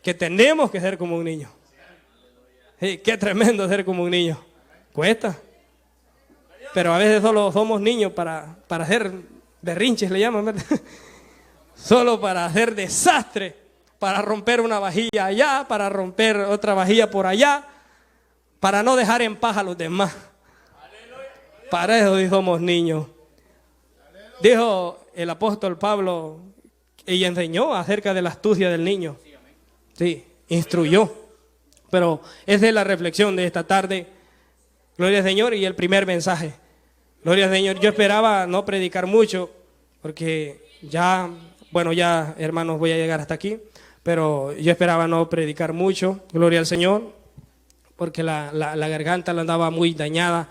que tenemos que ser como un niño. Sí, qué tremendo ser como un niño. Cuesta. Pero a veces solo somos niños para hacer berrinches, le llaman, ¿verdad? Solo para hacer desastre, para romper una vajilla allá, para romper otra vajilla por allá, para no dejar en paz a los demás. Para eso sí somos niños. Dijo el apóstol Pablo y enseñó acerca de la astucia del niño. Sí, instruyó. Pero esa es la reflexión de esta tarde. Gloria al Señor. Y el primer mensaje. Gloria al Señor. Yo esperaba no predicar mucho, porque ya, hermanos, voy a llegar hasta aquí. Pero yo esperaba no predicar mucho. Gloria al Señor. Porque la garganta la andaba muy dañada.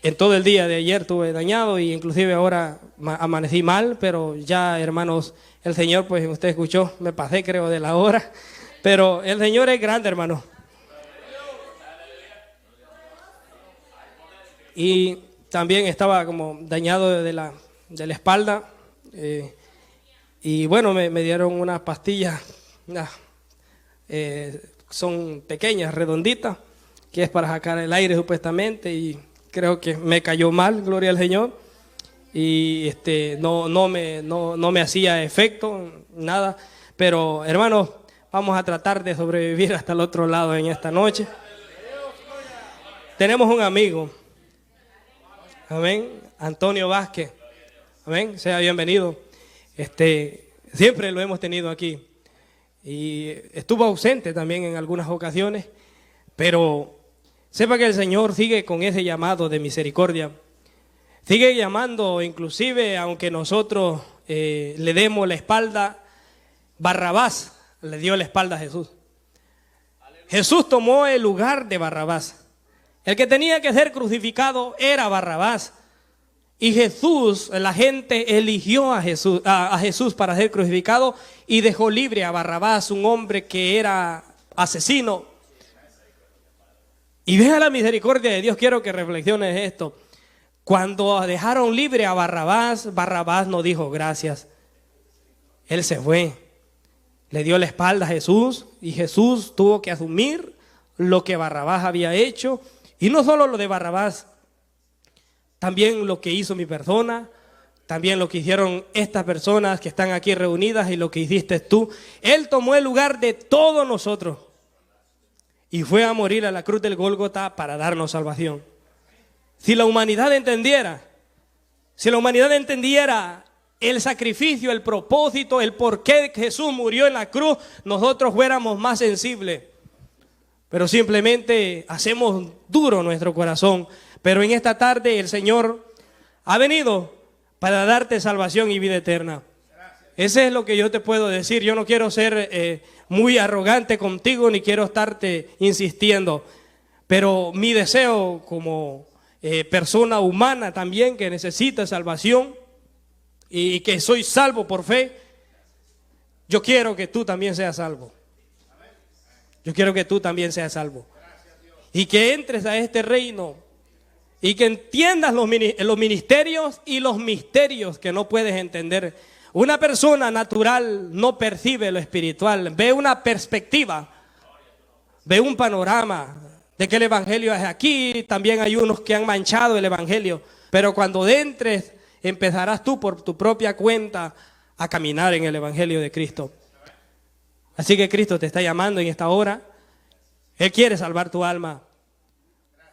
En todo el día de ayer estuve dañado y inclusive ahora amanecí mal, pero ya, hermanos, el Señor, pues usted escuchó, me pasé creo de la hora, pero el Señor es grande, hermano. Y también estaba como dañado de la espalda, y bueno, me dieron unas pastillas, son pequeñas, redonditas, que es para sacar el aire supuestamente, y creo que me cayó mal, gloria al Señor, y no me hacía efecto, nada. Pero hermanos, vamos a tratar de sobrevivir hasta el otro lado en esta noche. Tenemos un amigo Amén. Antonio Vázquez. Amén. Sea bienvenido. Siempre lo hemos tenido aquí. Y estuvo ausente también en algunas ocasiones, pero sepa que el Señor sigue con ese llamado de misericordia. Sigue llamando, inclusive aunque nosotros le demos la espalda. Barrabás le dio la espalda a Jesús. Jesús tomó el lugar de Barrabás. El que tenía que ser crucificado era Barrabás. Y Jesús, la gente eligió a Jesús para ser crucificado y dejó libre a Barrabás, un hombre que era asesino. Y vea la misericordia de Dios, quiero que reflexiones esto. Cuando dejaron libre a Barrabás, Barrabás no dijo gracias. Él se fue, le dio la espalda a Jesús y Jesús tuvo que asumir lo que Barrabás había hecho. Y no solo lo de Barrabás, también lo que hizo mi persona, también lo que hicieron estas personas que están aquí reunidas y lo que hiciste tú. Él tomó el lugar de todos nosotros y fue a morir a la cruz del Gólgota para darnos salvación. Si la humanidad entendiera el sacrificio, el propósito, el por qué Jesús murió en la cruz, nosotros fuéramos más sensibles. Pero simplemente hacemos duro nuestro corazón. Pero en esta tarde el Señor ha venido para darte salvación y vida eterna. Ese es lo que yo te puedo decir. Yo no quiero ser muy arrogante contigo ni quiero estarte insistiendo. Pero mi deseo como persona humana también que necesita salvación y que soy salvo por fe, yo quiero que tú también seas salvo. Yo quiero que tú también seas salvo. Y que entres a este reino y que entiendas los ministerios y los misterios que no puedes entender. Una persona natural no percibe lo espiritual, ve una perspectiva, ve un panorama de que el evangelio es aquí. También hay unos que han manchado el evangelio, pero cuando entres empezarás tú por tu propia cuenta a caminar en el evangelio de Cristo. Así que Cristo te está llamando en esta hora. Él quiere salvar tu alma.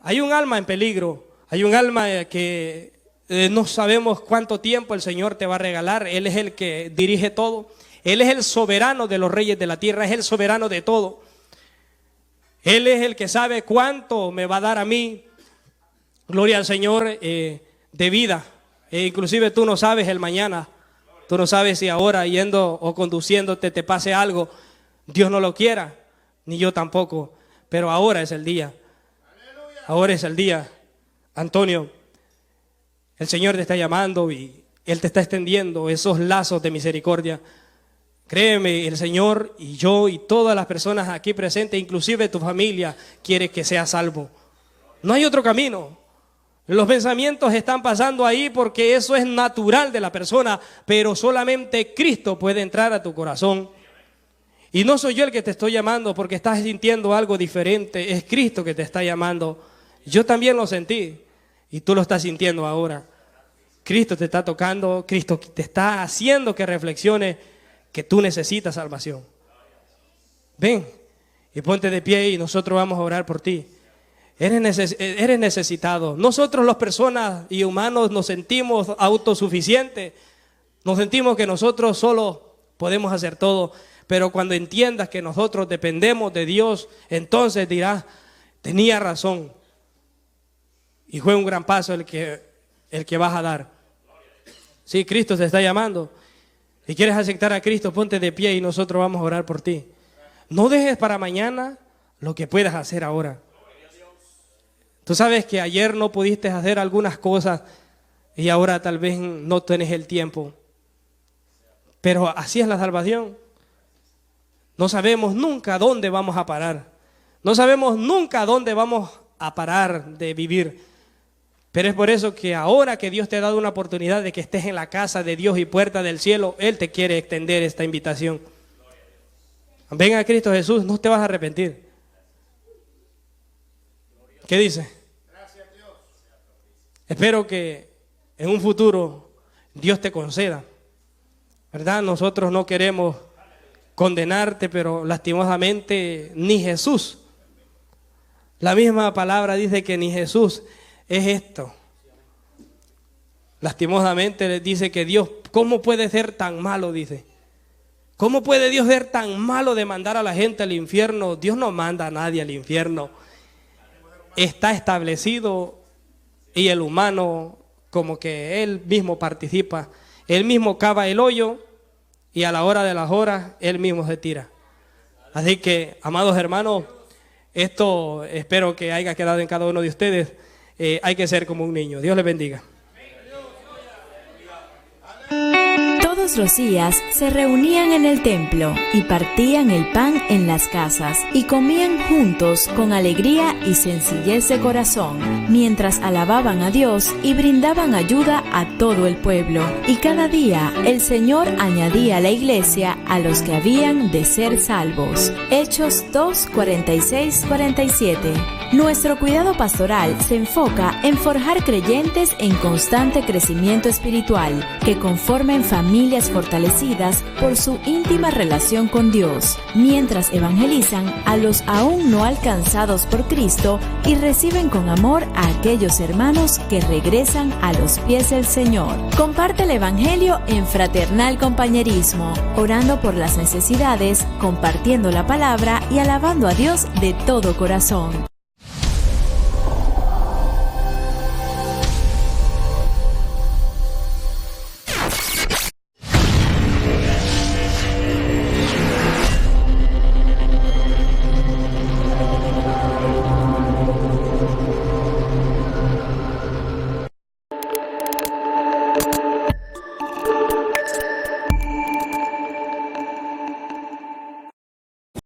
Hay un alma en peligro. Hay un alma que no sabemos cuánto tiempo el Señor te va a regalar. Él es el que dirige todo. Él es el soberano de los reyes de la tierra. Es el soberano de todo. Él es el que sabe cuánto me va a dar a mí. Gloria al Señor, de vida. Inclusive tú no sabes el mañana. Tú no sabes si ahora yendo o conduciéndote te pase algo. Dios no lo quiera, ni yo tampoco, pero ahora es el día. Ahora es el día. Antonio, el Señor te está llamando y Él te está extendiendo esos lazos de misericordia. Créeme, el Señor y yo y todas las personas aquí presentes, inclusive tu familia, quiere que seas salvo. No hay otro camino. Los pensamientos están pasando ahí porque eso es natural de la persona, pero solamente Cristo puede entrar a tu corazón. Y no soy yo el que te estoy llamando porque estás sintiendo algo diferente. Es Cristo que te está llamando. Yo también lo sentí y tú lo estás sintiendo ahora. Cristo te está tocando. Cristo te está haciendo que reflexiones que tú necesitas salvación. Ven y ponte de pie y nosotros vamos a orar por ti. Eres necesitado. Nosotros las personas y humanos nos sentimos autosuficientes. Nos sentimos que nosotros solo podemos hacer todo. Pero cuando entiendas que nosotros dependemos de Dios, entonces dirás, tenía razón. Y fue un gran paso el que vas a dar. Sí, Cristo te está llamando. Si quieres aceptar a Cristo, ponte de pie y nosotros vamos a orar por ti. No dejes para mañana lo que puedas hacer ahora. Tú sabes que ayer no pudiste hacer algunas cosas y ahora tal vez no tienes el tiempo. Pero así es la salvación. No sabemos nunca dónde vamos a parar. No sabemos nunca dónde vamos a parar de vivir. Pero es por eso que ahora que Dios te ha dado una oportunidad de que estés en la casa de Dios y puerta del cielo, Él te quiere extender esta invitación. Ven a Cristo Jesús, no te vas a arrepentir. ¿Qué dice? Gracias, Dios. Espero que en un futuro Dios te conceda, ¿verdad? Nosotros no queremos condenarte, pero lastimosamente ni Jesús. La misma palabra dice que ni Jesús es esto. lastimosamente dice que Dios, ¿cómo puede ser tan malo? Dice, ¿cómo puede Dios ser tan malo de mandar a la gente al infierno? Dios no manda a nadie al infierno. Está establecido y el humano como que él mismo participa. Él mismo cava el hoyo y a la hora de las horas él mismo se tira. Así que, amados hermanos, esto espero que haya quedado en cada uno de ustedes. Hay que ser como un niño. Dios les bendiga. Todos los días se reunían en el templo y partían el pan en las casas y comían juntos con alegría y sencillez de corazón, mientras alababan a Dios y brindaban ayuda a todo el pueblo. Y cada día el Señor añadía a la iglesia a los que habían de ser salvos. Hechos 2, 46, 47. Nuestro cuidado pastoral se enfoca en forjar creyentes en constante crecimiento espiritual, que conformen familias fortalecidas por su íntima relación con Dios, mientras evangelizan a los aún no alcanzados por Cristo y reciben con amor a aquellos hermanos que regresan a los pies del Señor. Comparte el Evangelio en fraternal compañerismo, orando por las necesidades, compartiendo la palabra y alabando a Dios de todo corazón.